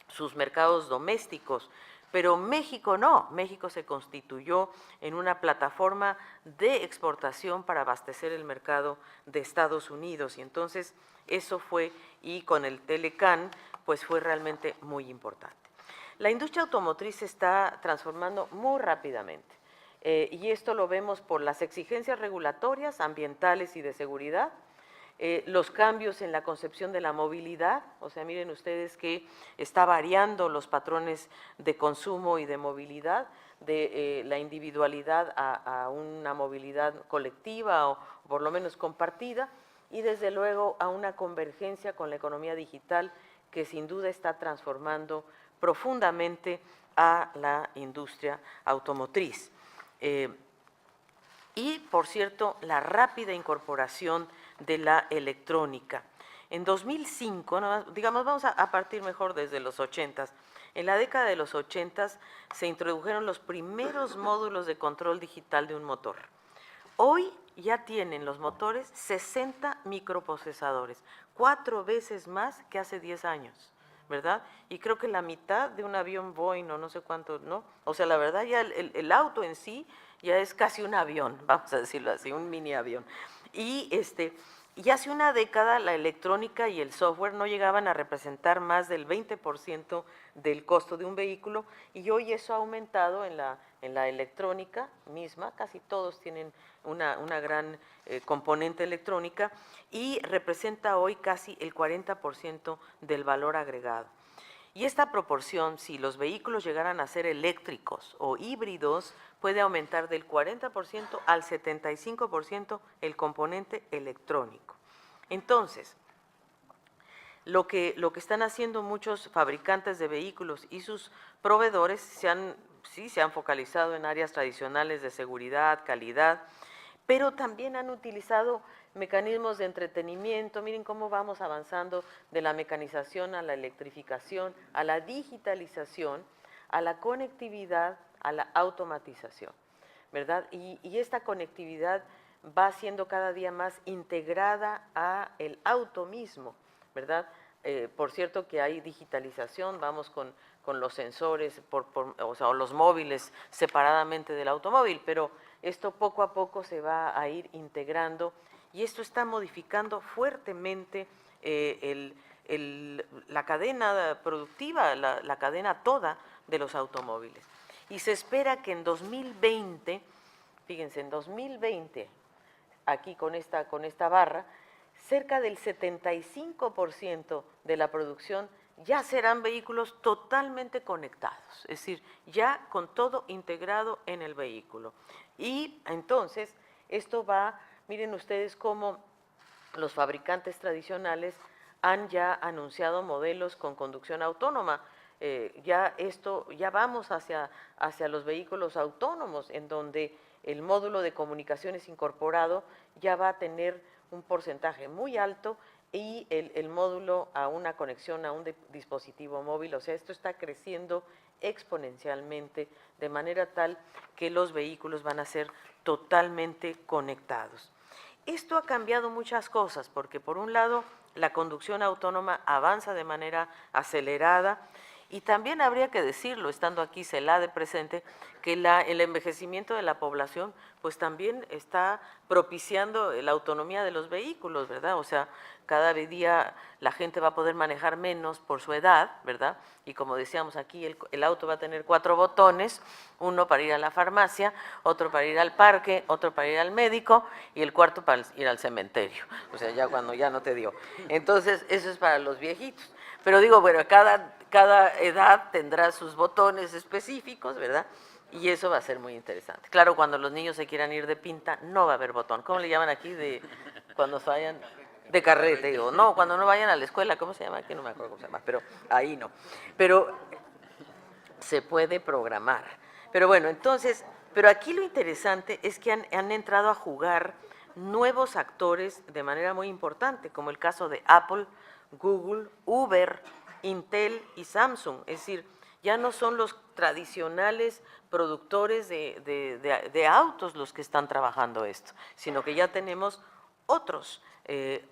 sus mercados domésticos, pero México no, México se constituyó en una plataforma de exportación para abastecer el mercado de Estados Unidos y entonces eso fue, y con el Telecán, pues fue realmente muy importante. La industria automotriz se está transformando muy rápidamente y esto lo vemos por las exigencias regulatorias, ambientales y de seguridad, los cambios en la concepción de la movilidad, o sea, miren ustedes que está variando los patrones de consumo y de movilidad, de la individualidad a una movilidad colectiva o por lo menos compartida, y desde luego a una convergencia con la economía digital que sin duda está transformando profundamente a la industria automotriz. Y, por cierto, la rápida incorporación de la electrónica. En 2005, ¿no? Digamos, vamos a partir mejor desde los 80s. En la década de los 80s se introdujeron los primeros módulos de control digital de un motor. Hoy ya tienen los motores 60 microprocesadores, 4 veces más que hace 10 años, ¿verdad? Y creo que la mitad de un avión Boeing o no sé cuánto, ¿no? O sea, la verdad ya el auto en sí ya es casi un avión, vamos a decirlo así, un mini avión. Y hace una década la electrónica y el software no llegaban a representar más del 20% del costo de un vehículo y hoy eso ha aumentado en la electrónica misma, casi todos tienen una gran componente electrónica y representa hoy casi el 40% del valor agregado. Y esta proporción, si los vehículos llegaran a ser eléctricos o híbridos, puede aumentar del 40% al 75% el componente electrónico. Entonces, lo que están haciendo muchos fabricantes de vehículos y sus proveedores se han focalizado en áreas tradicionales de seguridad, calidad, pero también han utilizado mecanismos de entretenimiento. Miren cómo vamos avanzando de la mecanización a la electrificación, a la digitalización, a la conectividad, a la automatización, ¿verdad? Y esta conectividad va siendo cada día más integrada a el auto mismo, ¿verdad? Por cierto que hay digitalización, vamos con los sensores, o sea, los móviles separadamente del automóvil, pero esto poco a poco se va a ir integrando y esto está modificando fuertemente la cadena productiva, la cadena toda de los automóviles. Y se espera que en 2020, fíjense, en 2020, aquí con esta barra, cerca del 75% de la producción ya serán vehículos totalmente conectados, es decir, ya con todo integrado en el vehículo. Y entonces, esto va, miren ustedes cómo los fabricantes tradicionales han ya anunciado modelos con conducción autónoma. Ya vamos hacia los vehículos autónomos, en donde el módulo de comunicaciones incorporado ya va a tener un porcentaje muy alto y el módulo a una conexión a un dispositivo móvil. O sea, esto está creciendo exponencialmente de manera tal que los vehículos van a ser totalmente conectados. Esto ha cambiado muchas cosas porque por un lado la conducción autónoma avanza de manera acelerada. Y también habría que decirlo, estando aquí CELADE presente, que el envejecimiento de la población pues también está propiciando la autonomía de los vehículos, ¿verdad? O sea, cada día la gente va a poder manejar menos por su edad, ¿verdad? Y como decíamos aquí, el auto va a tener 4 botones, uno para ir a la farmacia, otro para ir al parque, otro para ir al médico y el cuarto para ir al cementerio. O sea, ya cuando ya no te dio. Entonces, eso es para los viejitos. Pero digo, bueno, cada edad tendrá sus botones específicos, ¿verdad? Y eso va a ser muy interesante. Claro, cuando los niños se quieran ir de pinta, no va a haber botón. ¿Cómo le llaman aquí? Cuando vayan de carrete, digo. No, cuando no vayan a la escuela, ¿cómo se llama? Aquí no me acuerdo cómo se llama, pero ahí no. Pero se puede programar. Pero bueno, entonces, pero aquí lo interesante es que han entrado a jugar nuevos actores de manera muy importante, como el caso de Apple, Google, Uber, Intel y Samsung. Es decir, ya no son los tradicionales productores de autos los que están trabajando esto, sino que ya tenemos otros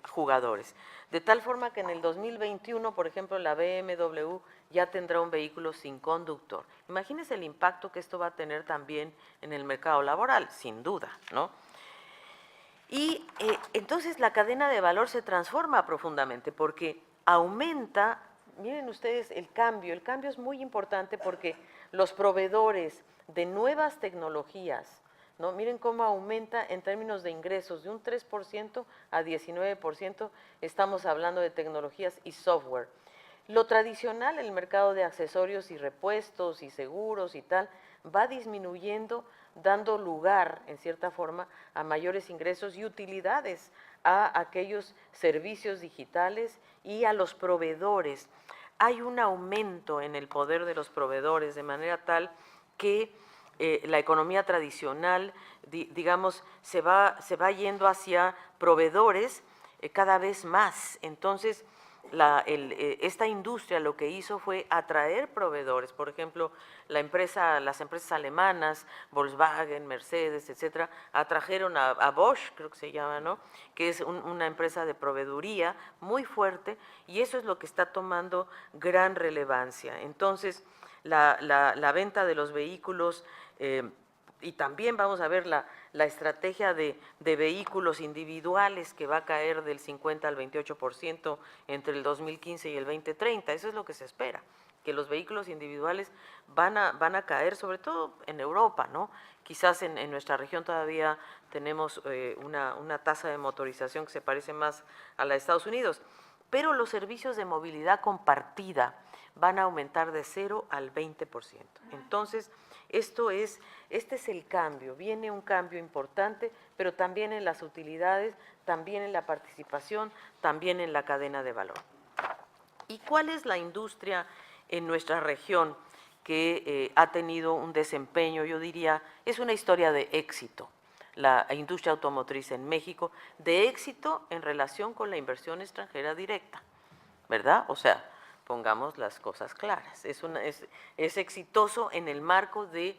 jugadores. De tal forma que en el 2021, por ejemplo, la BMW ya tendrá un vehículo sin conductor. Imagínense el impacto que esto va a tener también en el mercado laboral, sin duda, ¿no? Y entonces la cadena de valor se transforma profundamente porque aumenta, miren ustedes el cambio es muy importante porque los proveedores de nuevas tecnologías, ¿no? Miren cómo aumenta en términos de ingresos de un 3% a 19%, estamos hablando de tecnologías y software. Lo tradicional, el mercado de accesorios y repuestos y seguros y tal, va disminuyendo, dando lugar, en cierta forma, a mayores ingresos y utilidades a aquellos servicios digitales y a los proveedores. Hay un aumento en el poder de los proveedores, de manera tal que la economía tradicional, digamos, se va yendo hacia proveedores cada vez más. Entonces, esta industria lo que hizo fue atraer proveedores. Por ejemplo, las empresas alemanas, Volkswagen, Mercedes, etcétera, atrajeron a Bosch, creo que se llama, ¿no? Que es una empresa de proveeduría muy fuerte, y eso es lo que está tomando gran relevancia. Entonces, la venta de los vehículos, y también vamos a ver la estrategia de vehículos individuales que va a caer del 50 al 28% entre el 2015 y el 2030. Eso es lo que se espera, que los vehículos individuales van a caer, sobre todo en Europa, ¿no? Quizás en nuestra región todavía tenemos una tasa de motorización que se parece más a la de Estados Unidos, pero los servicios de movilidad compartida van a aumentar de 0 al 20%. Entonces, este es el cambio, viene un cambio importante, pero también en las utilidades, también en la participación, también en la cadena de valor. ¿Y cuál es la industria en nuestra región que ha tenido un desempeño, yo diría, es una historia de éxito? La industria automotriz en México, de éxito en relación con la inversión extranjera directa, ¿verdad? O sea, pongamos las cosas claras, es exitoso en el marco de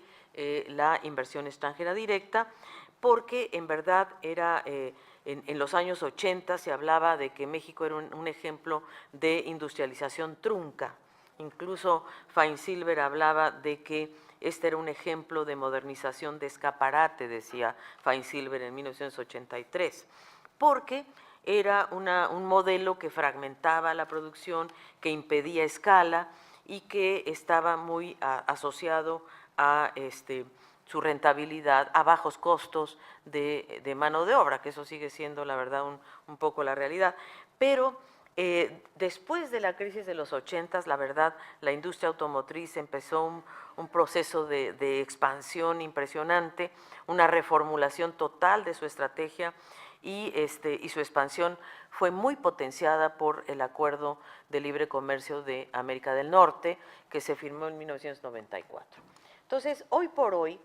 la inversión extranjera directa, porque en verdad era, en los años 80 se hablaba de que México era un ejemplo de industrialización trunca. Incluso Feinsilber hablaba de que este era un ejemplo de modernización de escaparate, decía Feinsilber en 1983, porque era un modelo que fragmentaba la producción, que impedía escala y que estaba muy asociado a su rentabilidad, a bajos costos de mano de obra, que eso sigue siendo, la verdad, un poco la realidad. Pero después de la crisis de los 80, la verdad, la industria automotriz empezó un proceso de expansión impresionante, una reformulación total de su estrategia, y su expansión fue muy potenciada por el Acuerdo de Libre Comercio de América del Norte, que se firmó en 1994. Entonces, hoy por hoy,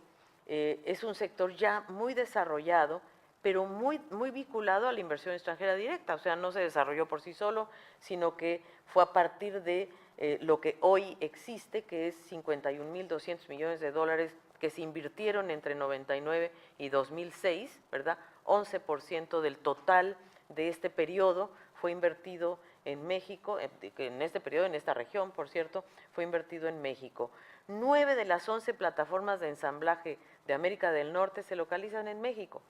es un sector ya muy desarrollado, pero muy vinculado a la inversión extranjera directa. O sea, no se desarrolló por sí solo, sino que fue a partir de lo que hoy existe, que es 51.200 millones de dólares que se invirtieron entre 99 y 2006, ¿verdad? 11% del total de este periodo fue invertido en México, en este periodo, en esta región, por cierto, fue invertido en México. 9 de las 11 plataformas de ensamblaje de América del Norte se localizan en México.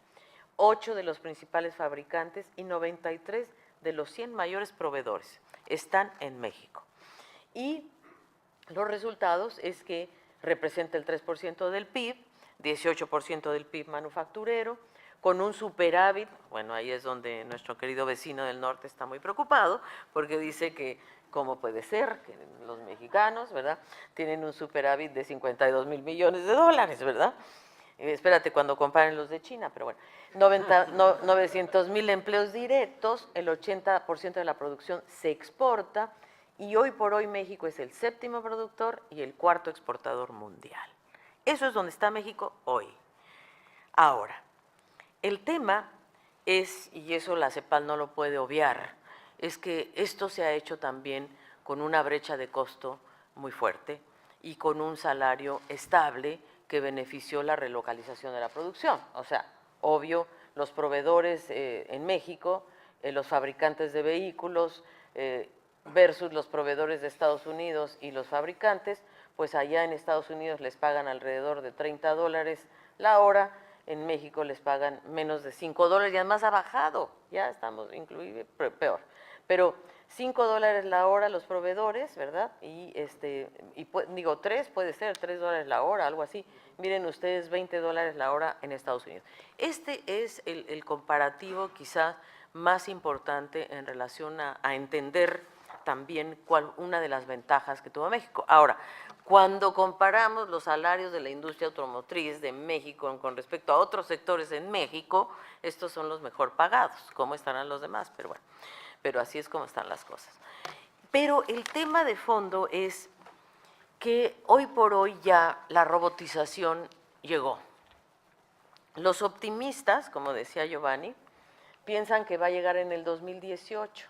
8 de los principales fabricantes y 93 de los 100 mayores proveedores están en México. Y los resultados es que representa el 3% del PIB, 18% del PIB manufacturero, con un superávit. Bueno, ahí es donde nuestro querido vecino del norte está muy preocupado, porque dice que cómo puede ser que los mexicanos, ¿verdad?, tienen un superávit de 52,000 millones de dólares, ¿verdad? Espérate cuando comparen los de China, pero bueno, 900,000 empleos directos, el 80% de la producción se exporta, y hoy por hoy México es el 7º productor y el 4º exportador mundial. Eso es donde está México hoy. Ahora, el tema es, y eso la CEPAL no lo puede obviar, es que esto se ha hecho también con una brecha de costo muy fuerte y con un salario estable que benefició la relocalización de la producción. O sea, obvio, los proveedores en México, los fabricantes de vehículos versus los proveedores de Estados Unidos y los fabricantes, pues allá en Estados Unidos les pagan alrededor de $30 la hora, en México les pagan menos de $5 y además ha bajado, ya estamos inclusive peor, pero $5 la hora los proveedores, ¿verdad? Y digo, 3 puede ser, $3 la hora, algo así. Miren ustedes, $20 la hora en Estados Unidos. Este es el comparativo quizá más importante en relación a entender también una de las ventajas que tuvo México. Ahora, cuando comparamos los salarios de la industria automotriz de México con respecto a otros sectores en México, estos son los mejor pagados. ¿Cómo estarán los demás? Pero bueno, pero así es como están las cosas. Pero el tema de fondo es que hoy por hoy ya la robotización llegó. Los optimistas, como decía Giovanni, piensan que va a llegar en el 2018.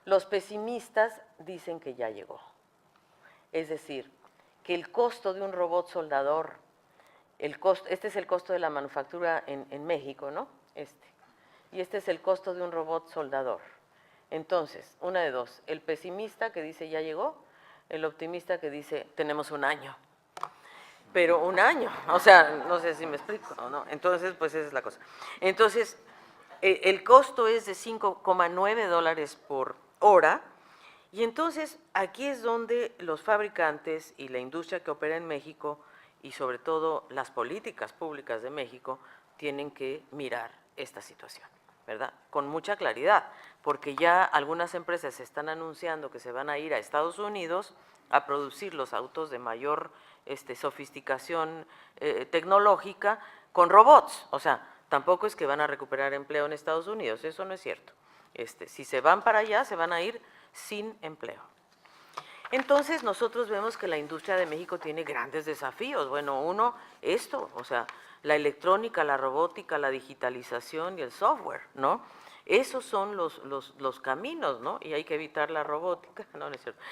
Los pesimistas dicen que ya llegó. Es decir, que el costo de un robot soldador, este es el costo de la manufactura en México, ¿no? Y este es el costo de un robot soldador. Entonces, una de dos, el pesimista que dice ya llegó, el optimista que dice tenemos un año. Pero un año, o sea, no sé si me explico o no. Entonces, pues esa es la cosa. Entonces, el costo es de $5,9 por hora, y entonces aquí es donde los fabricantes y la industria que opera en México y sobre todo las políticas públicas de México tienen que mirar esta situación, ¿verdad? Con mucha claridad, porque ya algunas empresas están anunciando que se van a ir a Estados Unidos a producir los autos de mayor sofisticación tecnológica con robots. O sea, tampoco es que van a recuperar empleo en Estados Unidos, eso no es cierto. Si se van para allá, se van a ir sin empleo. Entonces, nosotros vemos que la industria de México tiene grandes desafíos. Bueno, uno, o sea, la electrónica, la robótica, la digitalización y el software, ¿no? Esos son los caminos, ¿no? Y hay que evitar la robótica, no es cierto.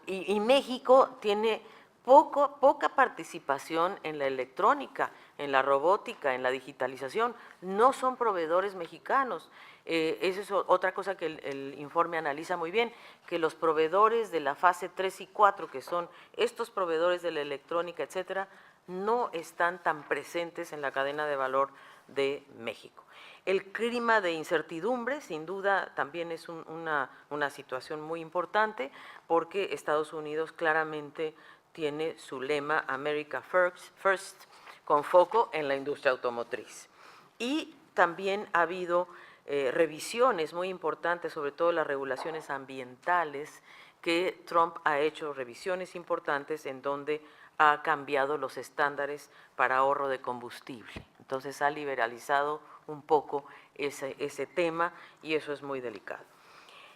Y México tiene poca participación en la electrónica, en la robótica, en la digitalización. No son proveedores mexicanos. Esa es otra cosa que el informe analiza muy bien, que los proveedores de la fase 3 y 4, que son estos proveedores de la electrónica, etcétera, no están tan presentes en la cadena de valor de México. El clima de incertidumbre, sin duda, también es una situación muy importante, porque Estados Unidos claramente tiene su lema America First, con foco en la industria automotriz. Y también ha habido revisiones muy importantes, sobre todo las regulaciones ambientales, que Trump ha hecho revisiones importantes en donde ha cambiado los estándares para ahorro de combustible. Entonces ha liberalizado un poco ese tema, y eso es muy delicado.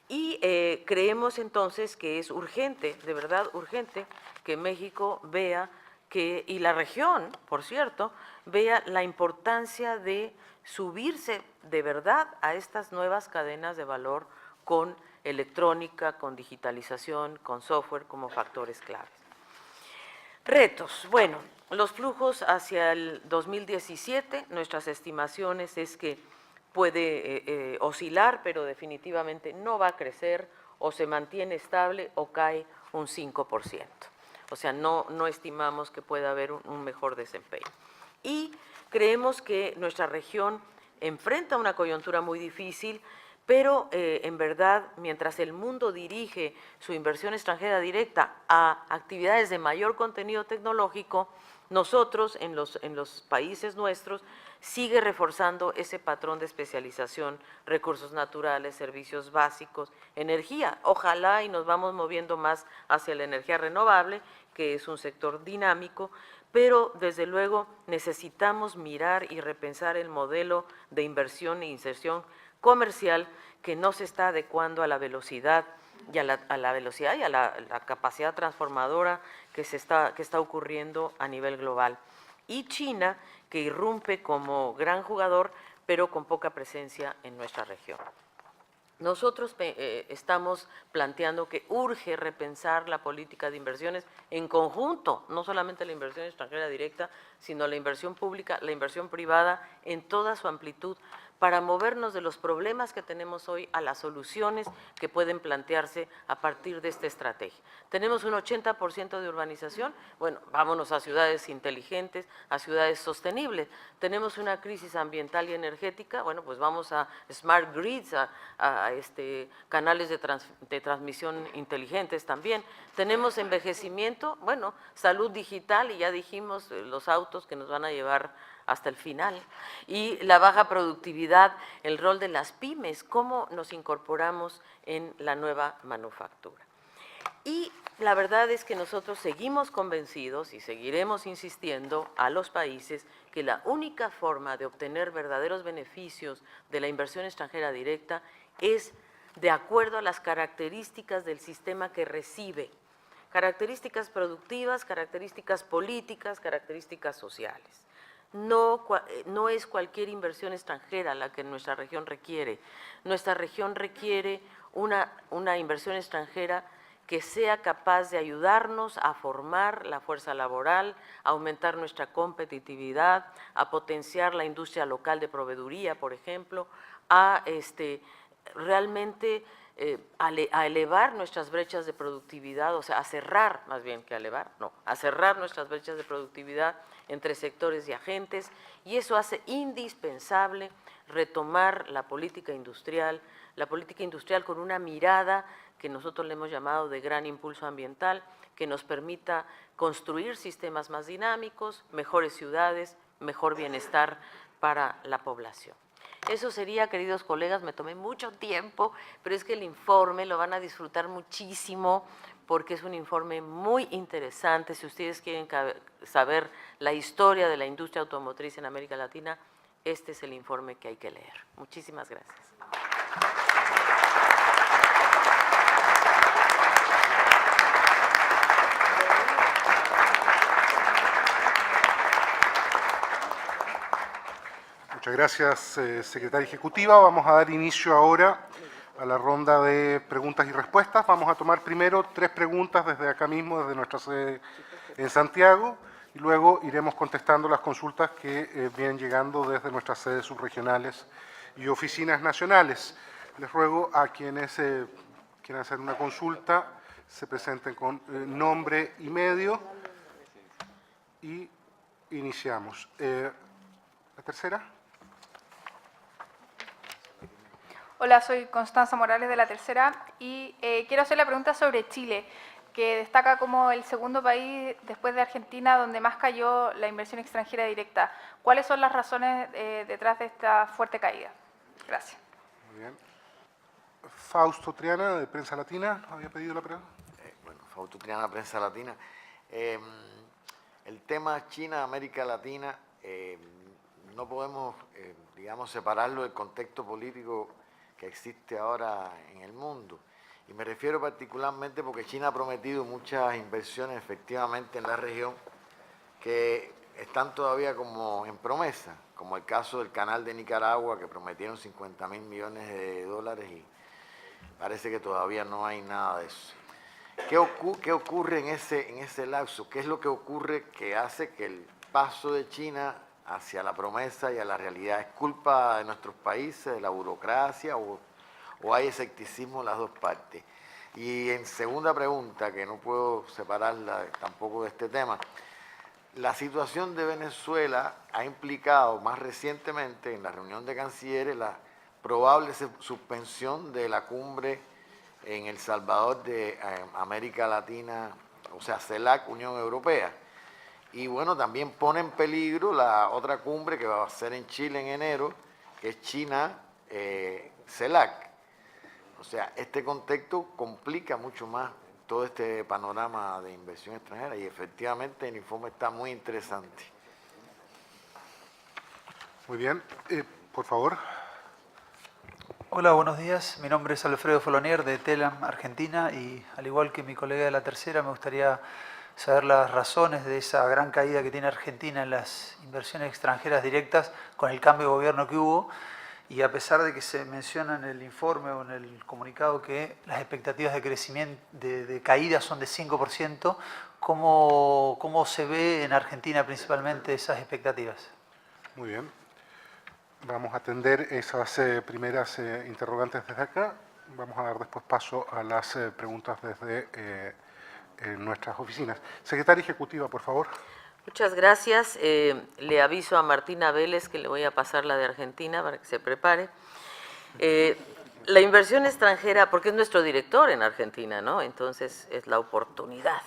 Y creemos entonces que es urgente, de verdad urgente, que México vea y la región, por cierto, vea la importancia de subirse de verdad a estas nuevas cadenas de valor con electrónica, con digitalización, con software como factores claves. Retos. Bueno, los flujos hacia el 2017, nuestras estimaciones es que puede oscilar, pero definitivamente no va a crecer, o se mantiene estable o cae un 5%. O sea, no estimamos que pueda haber un mejor desempeño. Y creemos que nuestra región enfrenta una coyuntura muy difícil, pero en verdad, mientras el mundo dirige su inversión extranjera directa a actividades de mayor contenido tecnológico, nosotros en los países nuestros sigue reforzando ese patrón de especialización, recursos naturales, servicios básicos, energía. Ojalá y nos vamos moviendo más hacia la energía renovable, que es un sector dinámico, pero desde luego necesitamos mirar y repensar el modelo de inversión e inserción comercial que no se está adecuando a la velocidad y a la capacidad transformadora que está ocurriendo a nivel global. Y China, que irrumpe como gran jugador, pero con poca presencia en nuestra región. Nosotros estamos planteando que urge repensar la política de inversiones en conjunto, no solamente la inversión extranjera directa, sino la inversión pública, la inversión privada en toda su amplitud, para movernos de los problemas que tenemos hoy a las soluciones que pueden plantearse a partir de esta estrategia. Tenemos un 80% de urbanización, bueno, vámonos a ciudades inteligentes, a ciudades sostenibles. Tenemos una crisis ambiental y energética, bueno, pues vamos a smart grids, a canales de transmisión inteligentes también. Tenemos envejecimiento, bueno, salud digital, y ya dijimos los autos que nos van a llevar hasta el final, y la baja productividad, el rol de las pymes, cómo nos incorporamos en la nueva manufactura. Y la verdad es que nosotros seguimos convencidos y seguiremos insistiendo a los países que la única forma de obtener verdaderos beneficios de la inversión extranjera directa es de acuerdo a las características del sistema que recibe, características productivas, características políticas, características sociales. No es cualquier inversión extranjera la que nuestra región requiere. Nuestra región requiere una inversión extranjera que sea capaz de ayudarnos a formar la fuerza laboral, a aumentar nuestra competitividad, a potenciar la industria local de proveeduría, por ejemplo, a realmente a elevar nuestras brechas de productividad, o sea, a cerrar, más bien que a elevar, no, a cerrar nuestras brechas de productividad entre sectores y agentes, y eso hace indispensable retomar la política industrial con una mirada que nosotros le hemos llamado de gran impulso ambiental, que nos permita construir sistemas más dinámicos, mejores ciudades, mejor bienestar para la población. Eso sería, queridos colegas, me tomé mucho tiempo, pero es que el informe lo van a disfrutar muchísimo porque es un informe muy interesante. Si ustedes quieren saber la historia de la industria automotriz en América Latina, este es el informe que hay que leer. Muchísimas gracias. Muchas gracias, secretaria ejecutiva. Vamos a dar inicio ahora a la ronda de preguntas y respuestas. Vamos a tomar primero 3 preguntas desde acá mismo, desde nuestra sede en Santiago, y luego iremos contestando las consultas que vienen llegando desde nuestras sedes subregionales y oficinas nacionales. Les ruego a quienes quieran hacer una consulta se presenten con nombre y medio y iniciamos. ¿La tercera? Hola, soy Constanza Morales de La Tercera y quiero hacer la pregunta sobre Chile, que destaca como el segundo país después de Argentina donde más cayó la inversión extranjera directa. ¿Cuáles son las razones detrás de esta fuerte caída? Gracias. Muy bien. Fausto Triana, de Prensa Latina, había pedido la pregunta. Bueno, Fausto Triana, Prensa Latina. El tema China-América Latina, no podemos, digamos, separarlo del contexto político que existe ahora en el mundo. Y me refiero particularmente porque China ha prometido muchas inversiones efectivamente en la región que están todavía como en promesa, como el caso del canal de Nicaragua, que prometieron 50.000 millones de dólares y parece que todavía no hay nada de eso. ¿Qué ocurre en ese lapso? ¿Qué es lo que ocurre que hace que el paso de China hacia la promesa y a la realidad. ¿Es culpa de nuestros países, de la burocracia o hay escepticismo en las dos partes? Y en segunda pregunta, que no puedo separarla tampoco de este tema, la situación de Venezuela ha implicado más recientemente en la reunión de cancilleres la probable suspensión de la cumbre en El Salvador de América Latina, o sea, CELAC, Unión Europea. Y bueno, también pone en peligro la otra cumbre que va a ser en Chile en enero, que es China-CELAC. O sea, este contexto complica mucho más todo este panorama de inversión extranjera y efectivamente el informe está muy interesante. Muy bien. Por favor. Hola, buenos días. Mi nombre es Alfredo Folonier de Telam, Argentina, y al igual que mi colega de la tercera, me gustaría saber las razones de esa gran caída que tiene Argentina en las inversiones extranjeras directas con el cambio de gobierno que hubo. Y a pesar de que se menciona en el informe o en el comunicado que las expectativas de crecimiento, de caída son de 5%, ¿cómo se ve en Argentina principalmente esas expectativas? Muy bien. Vamos a atender esas primeras interrogantes desde acá. Vamos a dar después paso a las preguntas desde nuestras oficinas. Secretaria Ejecutiva, por favor. Muchas gracias. Le aviso a Martina Vélez que le voy a pasar la de Argentina para que se prepare. La inversión extranjera, porque es nuestro director en Argentina, ¿no? Entonces es la oportunidad.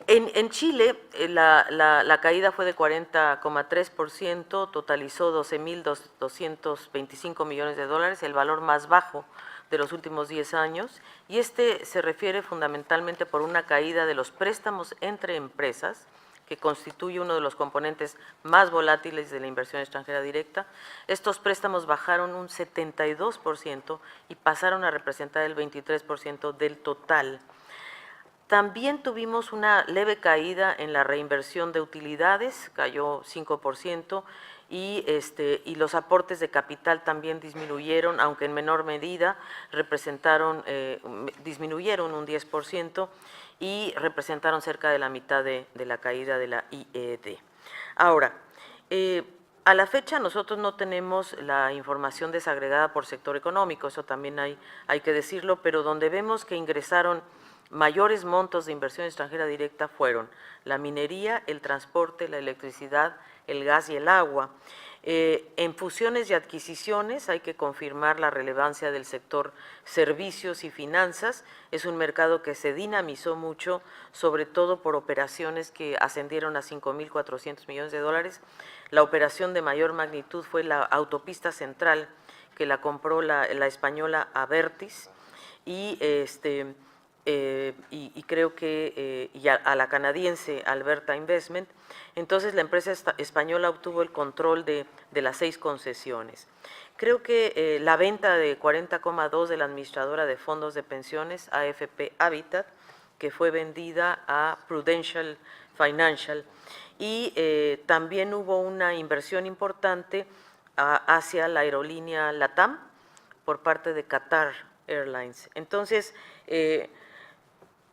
En Chile la caída fue de 40,3%, totalizó 12.225 millones de dólares, el valor más bajo de los últimos 10 años, y este se refiere fundamentalmente por una caída de los préstamos entre empresas, que constituye uno de los componentes más volátiles de la inversión extranjera directa. Estos préstamos bajaron un 72% y pasaron a representar el 23% del total. También tuvimos una leve caída en la reinversión de utilidades, cayó 5%, y los aportes de capital también disminuyeron, aunque en menor medida, disminuyeron un 10% y representaron cerca de la mitad de la caída de la IED. Ahora, a la fecha nosotros no tenemos la información desagregada por sector económico, eso también hay que decirlo, pero donde vemos que ingresaron mayores montos de inversión extranjera directa fueron la minería, el transporte, la electricidad, el gas y el agua. En fusiones y adquisiciones hay que confirmar la relevancia del sector servicios y finanzas. Es un mercado que se dinamizó mucho, sobre todo por operaciones que ascendieron a 5.400 millones de dólares. La operación de mayor magnitud fue la autopista central, que la compró la española Abertis, y creo que a la canadiense Alberta Investment. Entonces la empresa española obtuvo el control de las 6 concesiones. Creo que la venta de 40,2 de la administradora de fondos de pensiones AFP Habitat, que fue vendida a Prudential Financial, y también hubo una inversión importante hacia la aerolínea LATAM por parte de Qatar Airlines. Entonces,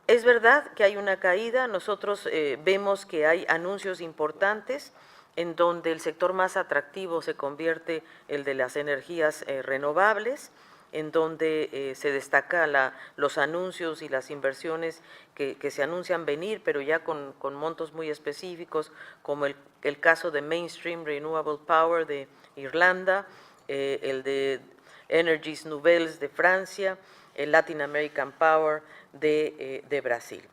es verdad que hay una caída, nosotros vemos que hay anuncios importantes en donde el sector más atractivo se convierte el de las energías renovables, en donde se destaca los anuncios y las inversiones que se anuncian venir, pero ya con montos muy específicos, como el caso de Mainstream Renewable Power de Irlanda, el de Energies Nouvelles de Francia, el Latin American Power de Brasil.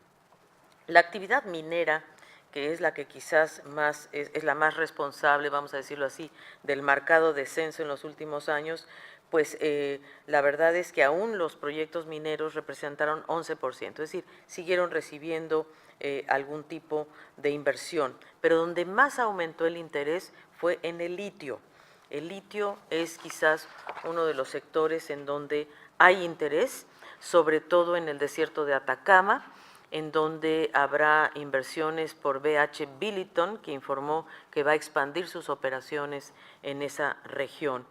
La actividad minera, que es la que quizás más es la más responsable, vamos a decirlo así, del marcado descenso en los últimos años, pues la verdad es que aún los proyectos mineros representaron 11%, es decir, siguieron recibiendo algún tipo de inversión, pero donde más aumentó el interés fue en el litio. El litio es quizás uno de los sectores en donde hay interés, sobre todo en el desierto de Atacama, en donde habrá inversiones por BH Billiton, que informó que va a expandir sus operaciones en esa región.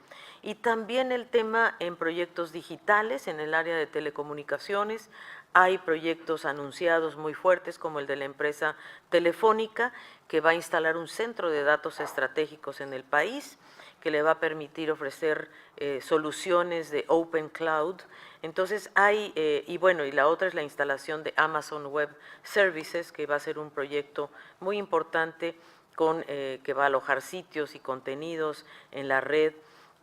Y también el tema en proyectos digitales, en el área de telecomunicaciones. Hay proyectos anunciados muy fuertes como el de la empresa Telefónica, que va a instalar un centro de datos estratégicos en el país, que le va a permitir ofrecer soluciones de Open Cloud. Entonces hay, y la otra es la instalación de Amazon Web Services, que va a ser un proyecto muy importante que va a alojar sitios y contenidos en la red,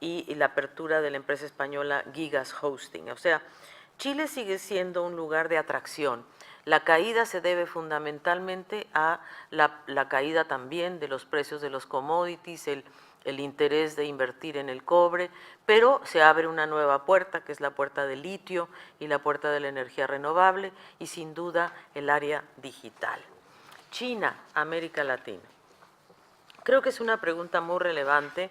y la apertura de la empresa española Gigas Hosting. O sea, Chile sigue siendo un lugar de atracción. La caída se debe fundamentalmente a la caída también de los precios de los commodities, el interés de invertir en el cobre, pero se abre una nueva puerta, que es la puerta del litio y la puerta de la energía renovable, y sin duda el área digital. China, América Latina. Creo que es una pregunta muy relevante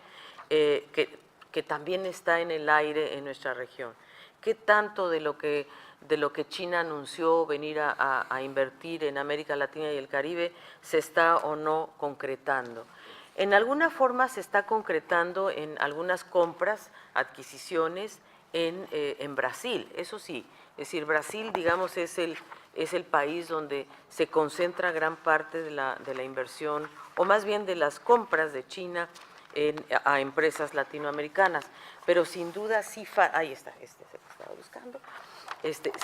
que también está en el aire en nuestra región. ¿Qué tanto de lo que China anunció venir a invertir en América Latina y el Caribe se está o no concretando? En alguna forma se está concretando en algunas compras, adquisiciones en Brasil, eso sí. Es decir, Brasil, digamos, es el país donde se concentra gran parte de la inversión, o más bien de las compras de China a empresas latinoamericanas, pero sin duda sí, ahí está, se estaba buscando,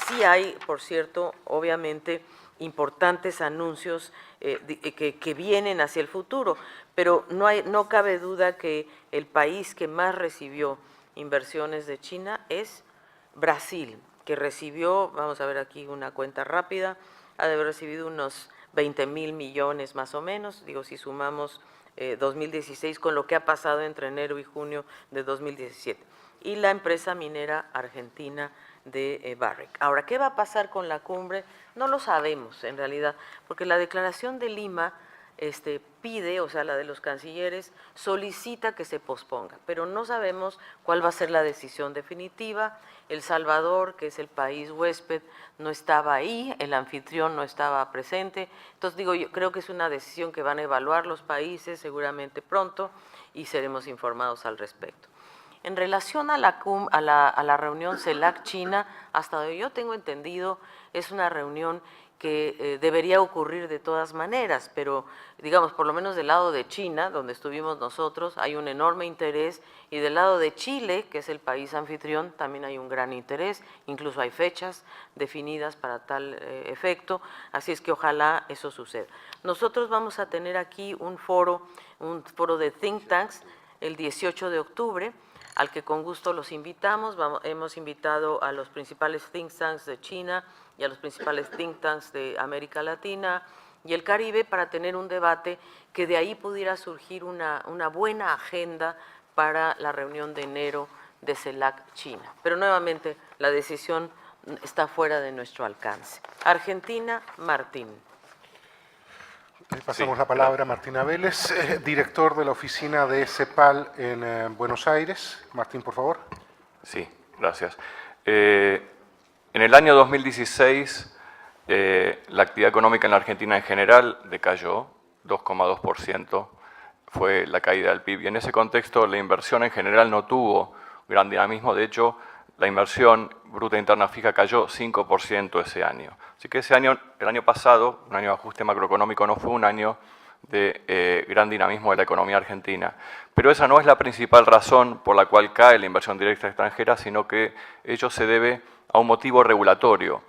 sí hay, por cierto, obviamente, importantes anuncios que vienen hacia el futuro, pero no cabe duda que el país que más recibió inversiones de China es Brasil, que recibió, vamos a ver aquí una cuenta rápida, ha de haber recibido unos 20.000 millones más o menos, digo, si sumamos 2016 con lo que ha pasado entre enero y junio de 2017, y la empresa minera argentina de Barrick. Ahora, ¿qué va a pasar con la cumbre? No lo sabemos en realidad, porque la declaración de Lima pide, o sea, la de los cancilleres, solicita que se posponga, pero no sabemos cuál va a ser la decisión definitiva. El Salvador, que es el país huésped, no estaba ahí, el anfitrión no estaba presente, entonces digo, yo creo que es una decisión que van a evaluar los países seguramente pronto y seremos informados al respecto. En relación a la reunión CELAC-China, hasta donde yo tengo entendido, es una reunión que debería ocurrir de todas maneras, pero digamos, por lo menos del lado de China, donde estuvimos nosotros, hay un enorme interés, y del lado de Chile, que es el país anfitrión, también hay un gran interés, incluso hay fechas definidas para tal efecto, así es que ojalá eso suceda. Nosotros vamos a tener aquí un foro de think tanks el 18 de octubre, al que con gusto los invitamos. Hemos invitado a los principales think tanks de China y a los principales think tanks de América Latina y el Caribe para tener un debate que de ahí pudiera surgir una buena agenda para la reunión de enero de CELAC China. Pero nuevamente la decisión está fuera de nuestro alcance. Argentina, Martín. Pasamos la palabra a Martín Vélez, director de la oficina de CEPAL en Buenos Aires. Martín, por favor. Sí, gracias. En el año 2016, la actividad económica en la Argentina en general decayó, 2,2% fue la caída del PIB. Y en ese contexto, la inversión en general no tuvo gran dinamismo. De hecho, la inversión bruta interna fija cayó 5% ese año. Así que el año pasado, un año de ajuste macroeconómico, no fue un año de gran dinamismo de la economía argentina. Pero esa no es la principal razón por la cual cae la inversión directa extranjera, sino que ello se debe a un motivo regulatorio.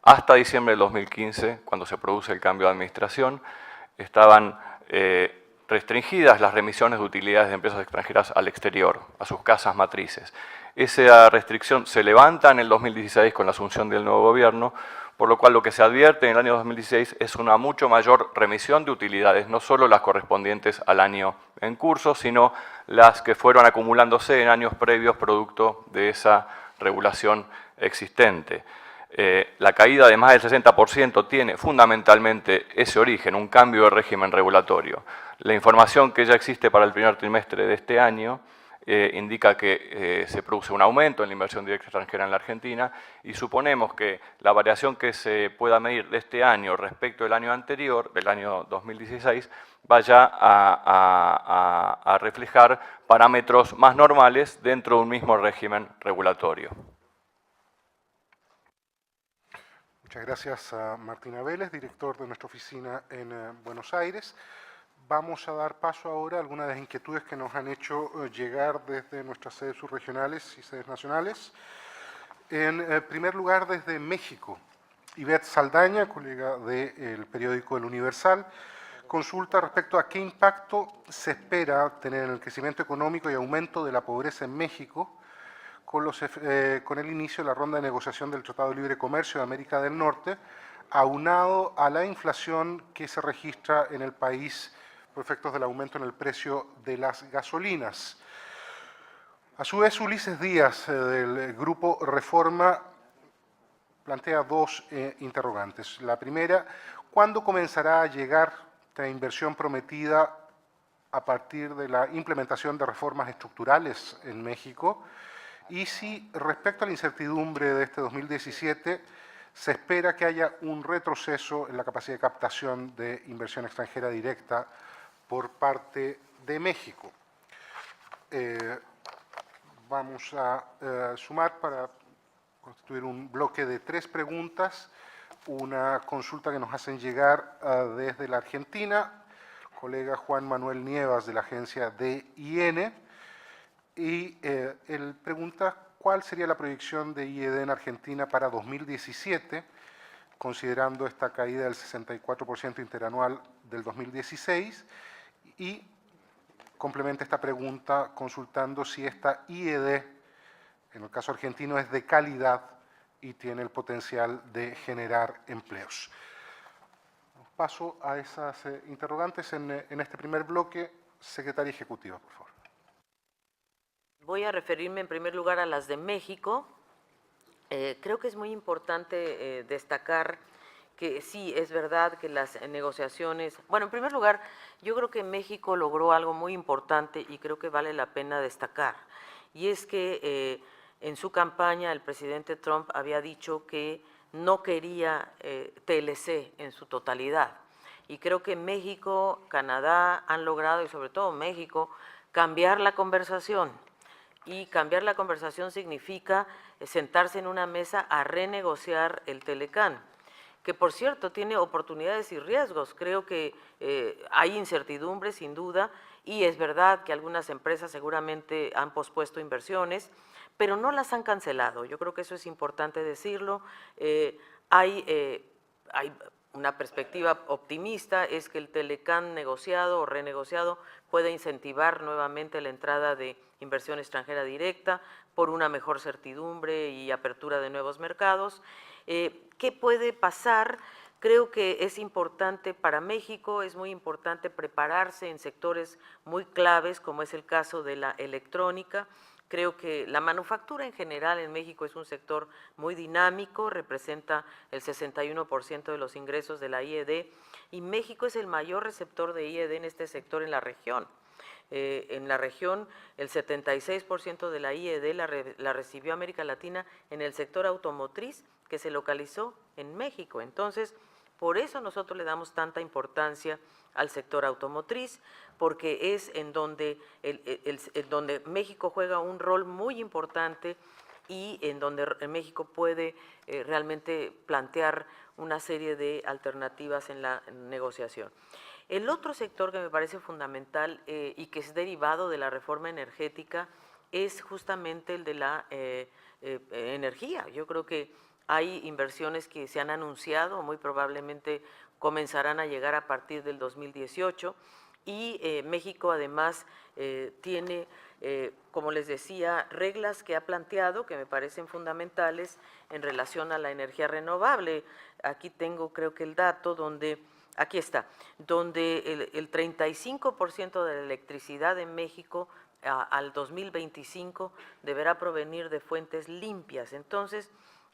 Hasta diciembre del 2015, cuando se produce el cambio de administración, estaban restringidas las remisiones de utilidades de empresas extranjeras al exterior, a sus casas matrices. Esa restricción se levanta en el 2016 con la asunción del nuevo gobierno, por lo cual lo que se advierte en el año 2016 es una mucho mayor remisión de utilidades, no solo las correspondientes al año en curso, sino las que fueron acumulándose en años previos producto de esa regulación existente. La caída de más del 60% tiene fundamentalmente ese origen, un cambio de régimen regulatorio. La información que ya existe para el primer trimestre de este año indica que se produce un aumento en la inversión directa extranjera en la Argentina y suponemos que la variación que se pueda medir de este año respecto del año anterior, del año 2016, vaya a reflejar parámetros más normales dentro de un mismo régimen regulatorio. Muchas gracias a Martina Vélez, director de nuestra oficina en Buenos Aires. Vamos a dar paso ahora a algunas de las inquietudes que nos han hecho llegar desde nuestras sedes subregionales y sedes nacionales. En primer lugar, desde México, Ivette Saldaña, colega del periódico El Universal, consulta respecto a qué impacto se espera tener en el crecimiento económico y aumento de la pobreza en México con el inicio de la ronda de negociación del Tratado de Libre Comercio de América del Norte, aunado a la inflación que se registra en el país por efectos del aumento en el precio de las gasolinas. A su vez, Ulises Díaz, del Grupo Reforma, plantea dos interrogantes. La primera, ¿cuándo comenzará a llegar la inversión prometida a partir de la implementación de reformas estructurales en México? Y si, respecto a la incertidumbre de este 2017, se espera que haya un retroceso en la capacidad de captación de inversión extranjera directa por parte de México. Vamos a sumar para constituir un bloque de 3 preguntas, una consulta que nos hacen llegar desde la Argentina, el colega Juan Manuel Nievas de la agencia DIN, y él pregunta cuál sería la proyección de IED en Argentina para 2017, considerando esta caída del 64% interanual del 2016, y complementa esta pregunta consultando si esta IED, en el caso argentino, es de calidad y tiene el potencial de generar empleos. Paso a esas interrogantes en este primer bloque. Secretaria Ejecutiva, por favor. Voy a referirme en primer lugar a las de México. Creo que es muy importante destacar que sí, es verdad que las negociaciones… Bueno, en primer lugar, yo creo que México logró algo muy importante y creo que vale la pena destacar. Y es que en su campaña el presidente Trump había dicho que no quería TLC en su totalidad. Y creo que México, Canadá han logrado, y sobre todo México, cambiar la conversación. Y cambiar la conversación significa sentarse en una mesa a renegociar el Telecán, que por cierto tiene oportunidades y riesgos. Creo que hay incertidumbre sin duda y es verdad que algunas empresas seguramente han pospuesto inversiones, pero no las han cancelado. Yo creo que eso es importante decirlo. Hay una perspectiva optimista, es que el Telecán negociado o renegociado puede incentivar nuevamente la entrada de inversión extranjera directa por una mejor certidumbre y apertura de nuevos mercados. ¿Qué puede pasar? Creo que es importante para México, es muy importante prepararse en sectores muy claves, como es el caso de la electrónica. Creo que la manufactura en general en México es un sector muy dinámico, representa el 61% de los ingresos de la IED y México es el mayor receptor de IED en este sector en la región. En la región, el 76% de la IED la recibió América Latina en el sector automotriz, que se localizó en México. Entonces, por eso nosotros le damos tanta importancia al sector automotriz, porque es en donde, donde México juega un rol muy importante y en donde México puede realmente plantear una serie de alternativas en la negociación. El otro sector que me parece fundamental y que es derivado de la reforma energética es justamente el de la energía. Yo creo que hay inversiones que se han anunciado, muy probablemente comenzarán a llegar a partir del 2018 y México además tiene, como les decía, reglas que ha planteado que me parecen fundamentales en relación a la energía renovable. Aquí tengo creo que el dato donde… Aquí está, donde el 35% de la electricidad en México al 2025 deberá provenir de fuentes limpias. Entonces,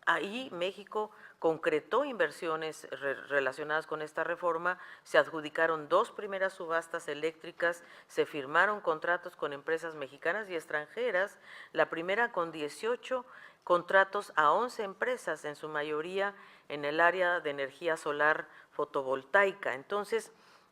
Ahí México concretó inversiones relacionadas con esta reforma, se adjudicaron 2 primeras subastas eléctricas, se firmaron contratos con empresas mexicanas y extranjeras, la primera con 18 contratos a 11 empresas, en su mayoría en el área de energía solar fotovoltaica. Entonces,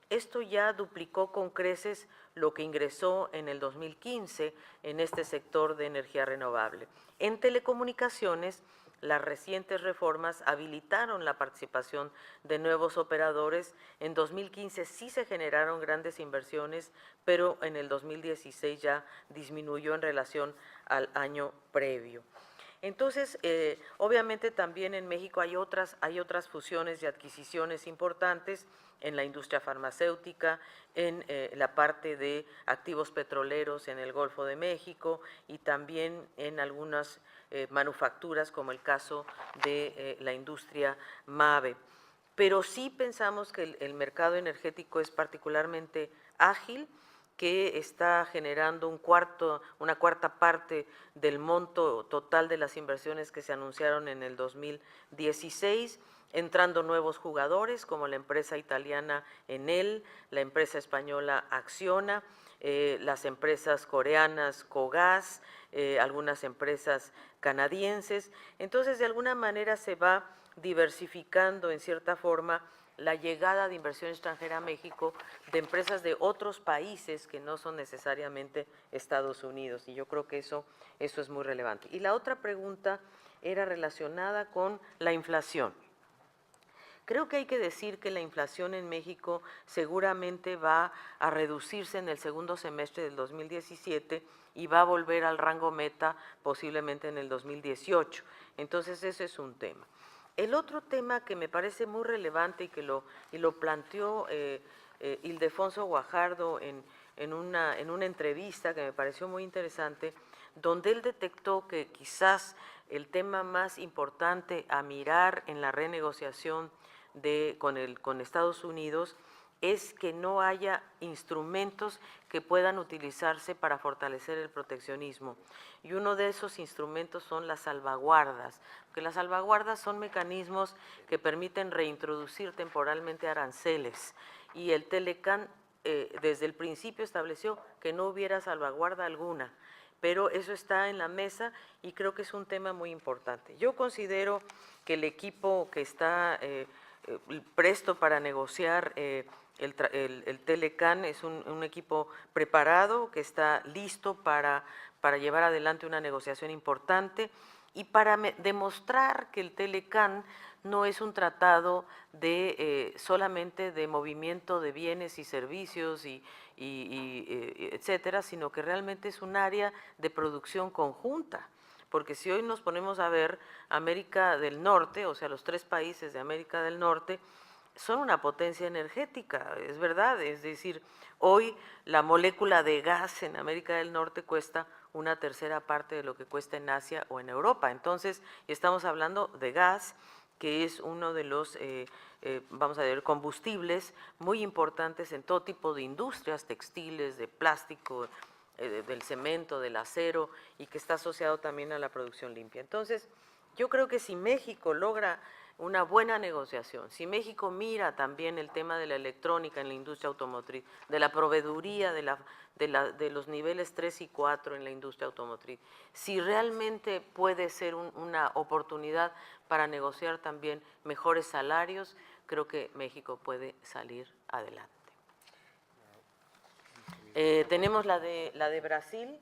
esto ya duplicó con creces lo que ingresó en el 2015 en este sector de energía renovable. En telecomunicaciones, las recientes reformas habilitaron la participación de nuevos operadores. En 2015 sí se generaron grandes inversiones, pero en el 2016 ya disminuyó en relación al año previo. Entonces, obviamente también en México hay otras fusiones y adquisiciones importantes en la industria farmacéutica, en la parte de activos petroleros en el Golfo de México y también en algunas manufacturas, como el caso de la industria MAVE. Pero sí pensamos que el mercado energético es particularmente ágil, que está generando una cuarta parte del monto total de las inversiones que se anunciaron en el 2016, entrando nuevos jugadores como la empresa italiana Enel, la empresa española Acciona, las empresas coreanas Cogas, algunas empresas canadienses. Entonces, de alguna manera se va diversificando en cierta forma la llegada de inversión extranjera a México de empresas de otros países que no son necesariamente Estados Unidos, y yo creo que eso es muy relevante. Y la otra pregunta era relacionada con la inflación. Creo que hay que decir que la inflación en México seguramente va a reducirse en el segundo semestre del 2017 y va a volver al rango meta posiblemente en el 2018. Entonces, ese es un tema. El otro tema que me parece muy relevante y que lo planteó Ildefonso Guajardo en una entrevista que me pareció muy interesante, donde él detectó que quizás el tema más importante a mirar en la renegociación con Estados Unidos es que no haya instrumentos que puedan utilizarse para fortalecer el proteccionismo. Y uno de esos instrumentos son las salvaguardas, porque las salvaguardas son mecanismos que permiten reintroducir temporalmente aranceles. Y el Telecan desde el principio estableció que no hubiera salvaguarda alguna, pero eso está en la mesa y creo que es un tema muy importante. Yo considero que el equipo que está presto para negociar el Telecan es un equipo preparado, que está listo para llevar adelante una negociación importante y para demostrar que el Telecan no es un tratado de solamente de movimiento de bienes y servicios etcétera, sino que realmente es un área de producción conjunta. Porque si hoy nos ponemos a ver, América del Norte, o sea, los 3 países de América del Norte, son una potencia energética, es verdad, es decir, hoy la molécula de gas en América del Norte cuesta 1/3 parte de lo que cuesta en Asia o en Europa. Entonces, estamos hablando de gas, que es uno de los, vamos a ver, combustibles muy importantes en todo tipo de industrias, textiles, de plástico, del cemento, del acero, y que está asociado también a la producción limpia. Entonces, yo creo que si México logra una buena negociación, si México mira también el tema de la electrónica en la industria automotriz, de la proveeduría de los niveles 3 y 4 en la industria automotriz, si realmente puede ser una oportunidad para negociar también mejores salarios, creo que México puede salir adelante. Tenemos la de Brasil,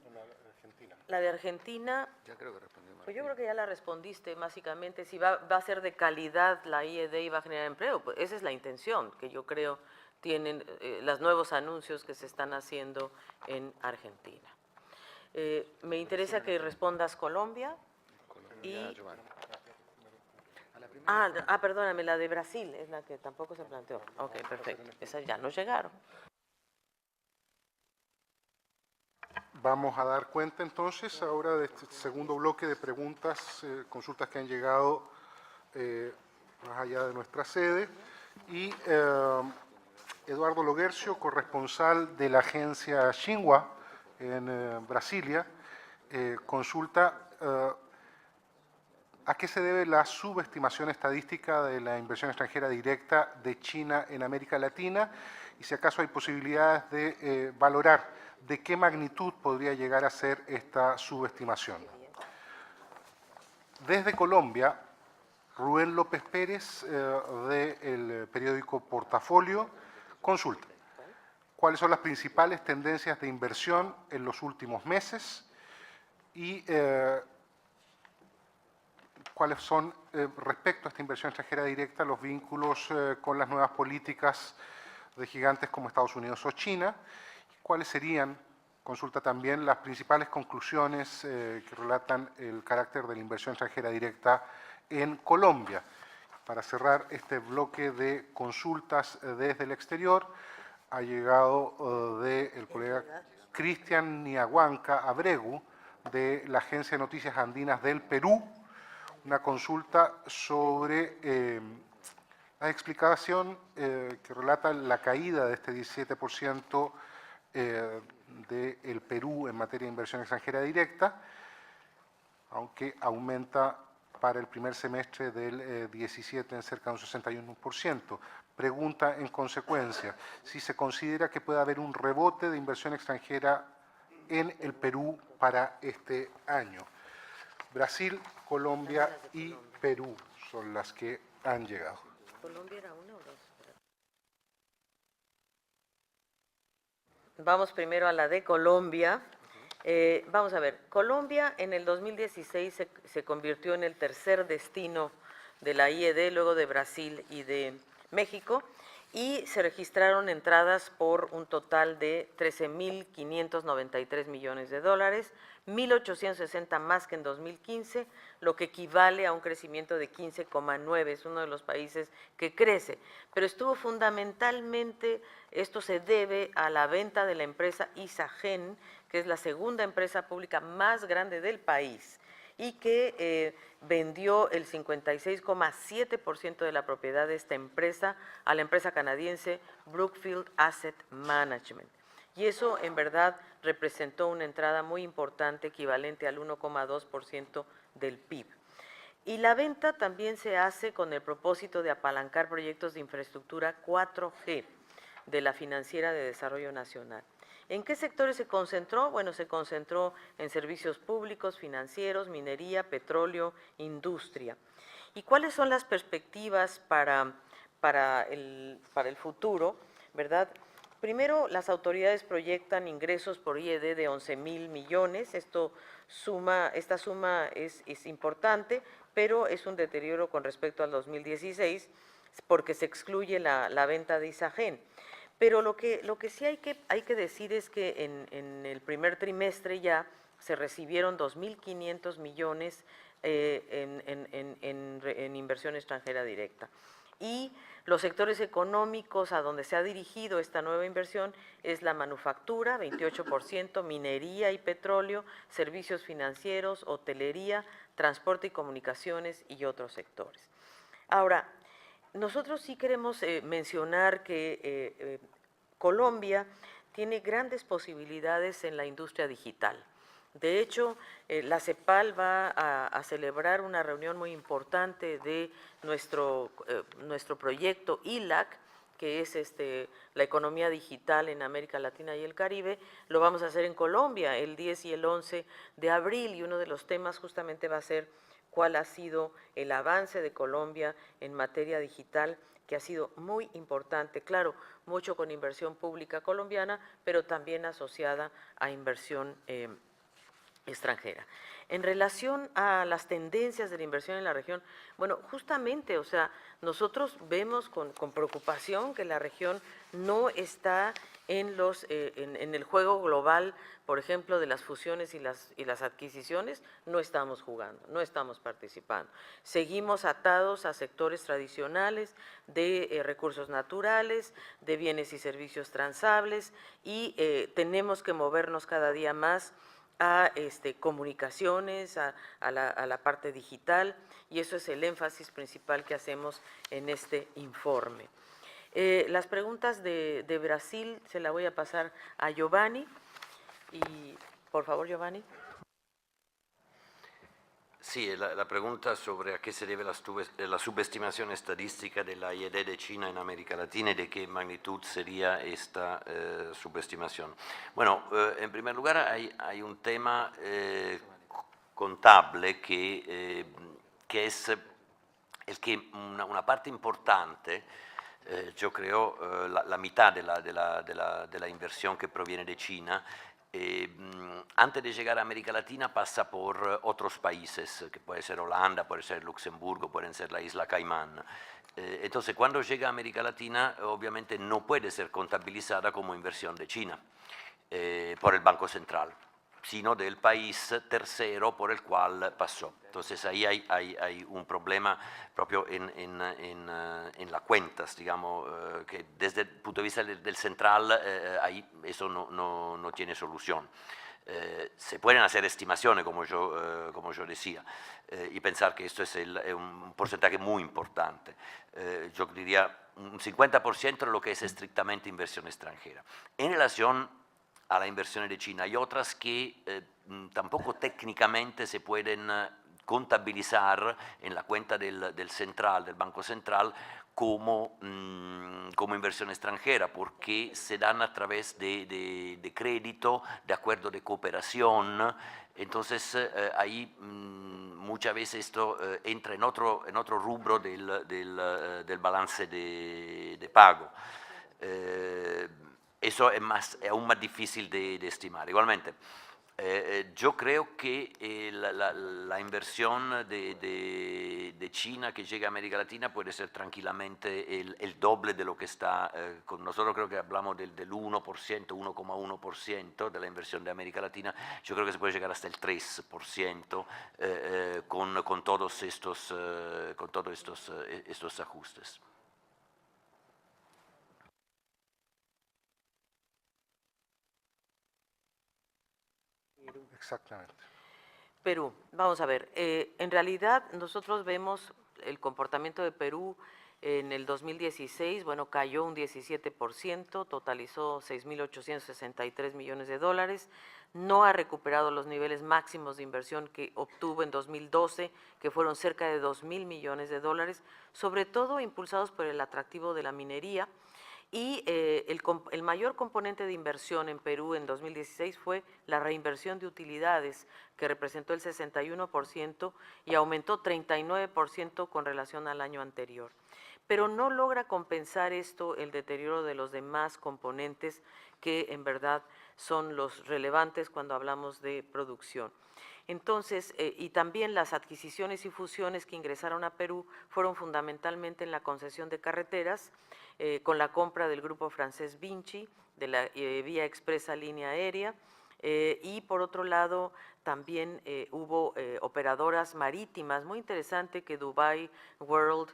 la de Argentina. Ya creo que respondimos. Pues yo creo que ya la respondiste básicamente, si va a ser de calidad la IED y va a generar empleo, pues esa es la intención que yo creo tienen los nuevos anuncios que se están haciendo en Argentina. Me interesa que respondas Colombia y… perdóname, la de Brasil es la que tampoco se planteó. Ok, perfecto, esas ya no llegaron. Vamos a dar cuenta entonces ahora de este segundo bloque de preguntas, consultas que han llegado más allá de nuestra sede. Y Eduardo Loguercio, corresponsal de la agencia Xinhua en Brasilia, consulta ¿A qué se debe la subestimación estadística de la inversión extranjera directa de China en América Latina? Y si acaso hay posibilidades de valorar de qué magnitud podría llegar a ser esta subestimación. Desde Colombia, Rubén López Pérez, del periódico Portafolio, consulta: ¿cuáles son las principales tendencias de inversión en los últimos meses? Y cuáles son, respecto a esta inversión extranjera directa, los vínculos con las nuevas políticas de gigantes como Estados Unidos o China. ¿Cuáles serían, consulta también, las principales conclusiones que relatan el carácter de la inversión extranjera directa en Colombia? Para cerrar este bloque de consultas desde el exterior, ha llegado del colega Cristian Niahuanca Abregu, de la Agencia de Noticias Andinas del Perú, una consulta sobre la explicación que relata la caída de este 17% del Perú en materia de inversión extranjera directa, aunque aumenta para el primer semestre del 17 en cerca de un 61%. Pregunta en consecuencia si se considera que puede haber un rebote de inversión extranjera en el Perú para este año. Brasil, Colombia y Perú son las que han llegado. ¿Colombia era una o dos? Vamos primero a la de Colombia. Vamos a ver, Colombia en el 2016 se convirtió en el tercer destino de la IED, luego de Brasil y de México, y se registraron entradas por un total de 13.593 millones de dólares, 1.860 más que en 2015, lo que equivale a un crecimiento de 15,9, es uno de los países que crece, pero estuvo fundamentalmente, esto se debe a la venta de la empresa Isagen, que es la segunda empresa pública más grande del país, y que vendió el 56,7% de la propiedad de esta empresa a la empresa canadiense Brookfield Asset Management. Y eso, en verdad, representó una entrada muy importante, equivalente al 1,2% del PIB. Y la venta también se hace con el propósito de apalancar proyectos de infraestructura 4G de la Financiera de Desarrollo Nacional. ¿En qué sectores se concentró? Bueno, se concentró en servicios públicos, financieros, minería, petróleo, industria. ¿Y cuáles son las perspectivas para el futuro, verdad? Primero, las autoridades proyectan ingresos por IED de 11.000 millones. Esta suma es importante, pero es un deterioro con respecto al 2016 porque se excluye la venta de Isagen. Pero lo que sí hay que decir es que en el primer trimestre ya se recibieron 2.500 millones en inversión extranjera directa. Y los sectores económicos a donde se ha dirigido esta nueva inversión es la manufactura, 28%, minería y petróleo, servicios financieros, hotelería, transporte y comunicaciones y otros sectores. Ahora, nosotros sí queremos mencionar que Colombia tiene grandes posibilidades en la industria digital. De hecho, la CEPAL va a celebrar una reunión muy importante de nuestro proyecto ILAC, que es la economía digital en América Latina y el Caribe. Lo vamos a hacer en Colombia el 10 y el 11 de abril, y uno de los temas justamente va a ser cuál ha sido el avance de Colombia en materia digital, que ha sido muy importante, claro, mucho con inversión pública colombiana, pero también asociada a inversión extranjera. En relación a las tendencias de la inversión en la región, bueno, justamente, o sea, nosotros vemos con preocupación que la región no está en el juego global, por ejemplo, de las fusiones y las adquisiciones. No estamos jugando, no estamos participando. Seguimos atados a sectores tradicionales de recursos naturales, de bienes y servicios transables, y tenemos que movernos cada día más a comunicaciones, a la parte digital, y eso es el énfasis principal que hacemos en este informe. Las preguntas de Brasil se la voy a pasar a Giovanni. Y, por favor, Giovanni. Sí, la pregunta sobre a qué se debe la subestimación estadística de la IED de China en América Latina y de qué magnitud sería esta subestimación. Bueno, en primer lugar hay un tema contable que es el que una parte importante, yo creo la mitad de la inversión que proviene de China, antes de llegar a América Latina pasa por otros países, que puede ser Holanda, puede ser Luxemburgo, pueden ser la isla Caimán. Entonces, cuando llega a América Latina, obviamente no puede ser contabilizada como inversión de China por el Banco Central, sino del país tercero por el cual pasó. Entonces ahí hay un problema proprio en las cuentas, digamos, que desde el punto de vista del central ahí eso no tiene solución. Se pueden hacer estimaciones, como yo decía, y pensar que esto es un porcentaje muy importante. Yo diría un 50% de lo que es estrictamente inversión extranjera. En relación a la inversión de China. Hay otras que tampoco técnicamente se pueden contabilizar en la cuenta del central, del Banco Central, como inversión extranjera, porque se dan a través de crédito, de acuerdo de cooperación. Entonces ahí muchas veces esto entra en otro rubro del balance de pago. Eso es aún más difícil de estimar. Igualmente, yo creo que la inversión de China que llega a América Latina puede ser tranquilamente el doble de lo que está con nosotros. Creo que hablamos del 1%, 1,1% de la inversión de América Latina. Yo creo que se puede llegar hasta el 3% con todos estos ajustes. Exactamente. Perú, vamos a ver, en realidad nosotros vemos el comportamiento de Perú en el 2016, bueno, cayó un 17%, totalizó 6.863 millones de dólares, no ha recuperado los niveles máximos de inversión que obtuvo en 2012, que fueron cerca de 2.000 millones de dólares, sobre todo impulsados por el atractivo de la minería. Y el mayor componente de inversión en Perú en 2016 fue la reinversión de utilidades, que representó el 61% y aumentó 39% con relación al año anterior. Pero no logra compensar esto el deterioro de los demás componentes que en verdad son los relevantes cuando hablamos de producción. Entonces, y también las adquisiciones y fusiones que ingresaron a Perú fueron fundamentalmente en la concesión de carreteras, con la compra del grupo francés Vinci, de la vía expresa línea aérea, y por otro lado también hubo operadoras marítimas, muy interesante que Dubai World,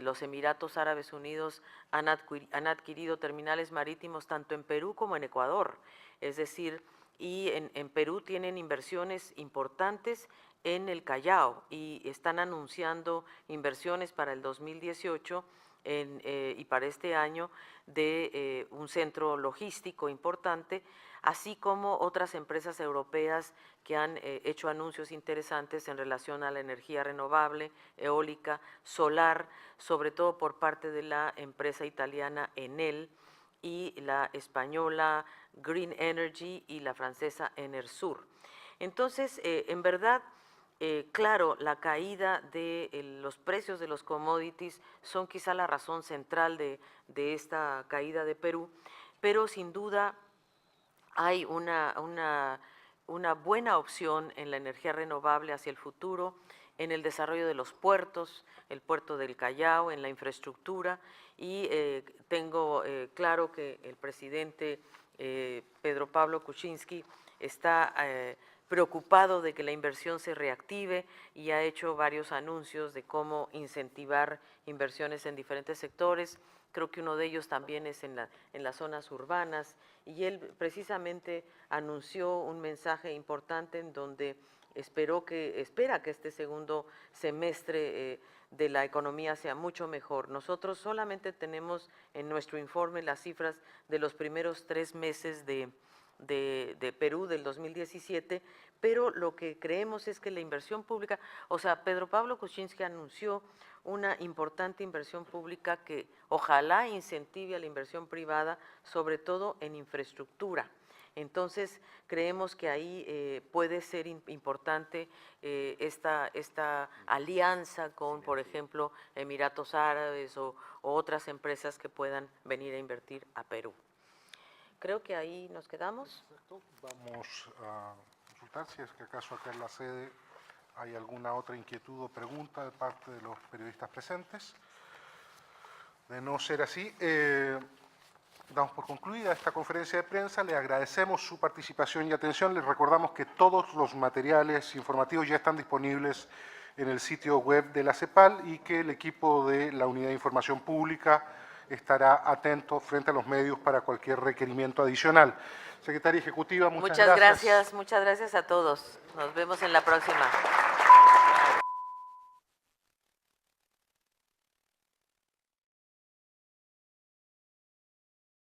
los Emiratos Árabes Unidos han adquirido terminales marítimos tanto en Perú como en Ecuador, es decir, y en Perú tienen inversiones importantes en el Callao y están anunciando inversiones para el 2018 y para este año de un centro logístico importante, así como otras empresas europeas que han hecho anuncios interesantes en relación a la energía renovable, eólica, solar, sobre todo por parte de la empresa italiana Enel y la española Green Energy y la francesa Enersur. Entonces, en verdad, claro, la caída de los precios de los commodities son quizá la razón central de esta caída de Perú, pero sin duda hay una buena opción en la energía renovable hacia el futuro, en el desarrollo de los puertos, el puerto del Callao, en la infraestructura, y tengo claro que el presidente Pedro Pablo Kuczynski está preocupado de que la inversión se reactive y ha hecho varios anuncios de cómo incentivar inversiones en diferentes sectores. Creo que uno de ellos también es en las zonas urbanas, y él precisamente anunció un mensaje importante en donde espera que este segundo semestre de la economía sea mucho mejor. Nosotros solamente tenemos en nuestro informe las cifras de los primeros 3 meses de Perú del 2017, pero lo que creemos es que la inversión pública, o sea, Pedro Pablo Kuczynski anunció una importante inversión pública que ojalá incentive a la inversión privada, sobre todo en infraestructura. Entonces, creemos que ahí puede ser importante esta alianza con, por ejemplo, Emiratos Árabes o otras empresas que puedan venir a invertir a Perú. Creo que ahí nos quedamos. Perfecto. Vamos a consultar si es que acaso acá en la sede hay alguna otra inquietud o pregunta de parte de los periodistas presentes. De no ser así, damos por concluida esta conferencia de prensa. Le agradecemos su participación y atención. Les recordamos que todos los materiales informativos ya están disponibles en el sitio web de la CEPAL y que el equipo de la Unidad de Información Pública estará atento frente a los medios para cualquier requerimiento adicional. Secretaria Ejecutiva, muchas gracias. Muchas gracias a todos. Nos vemos en la próxima.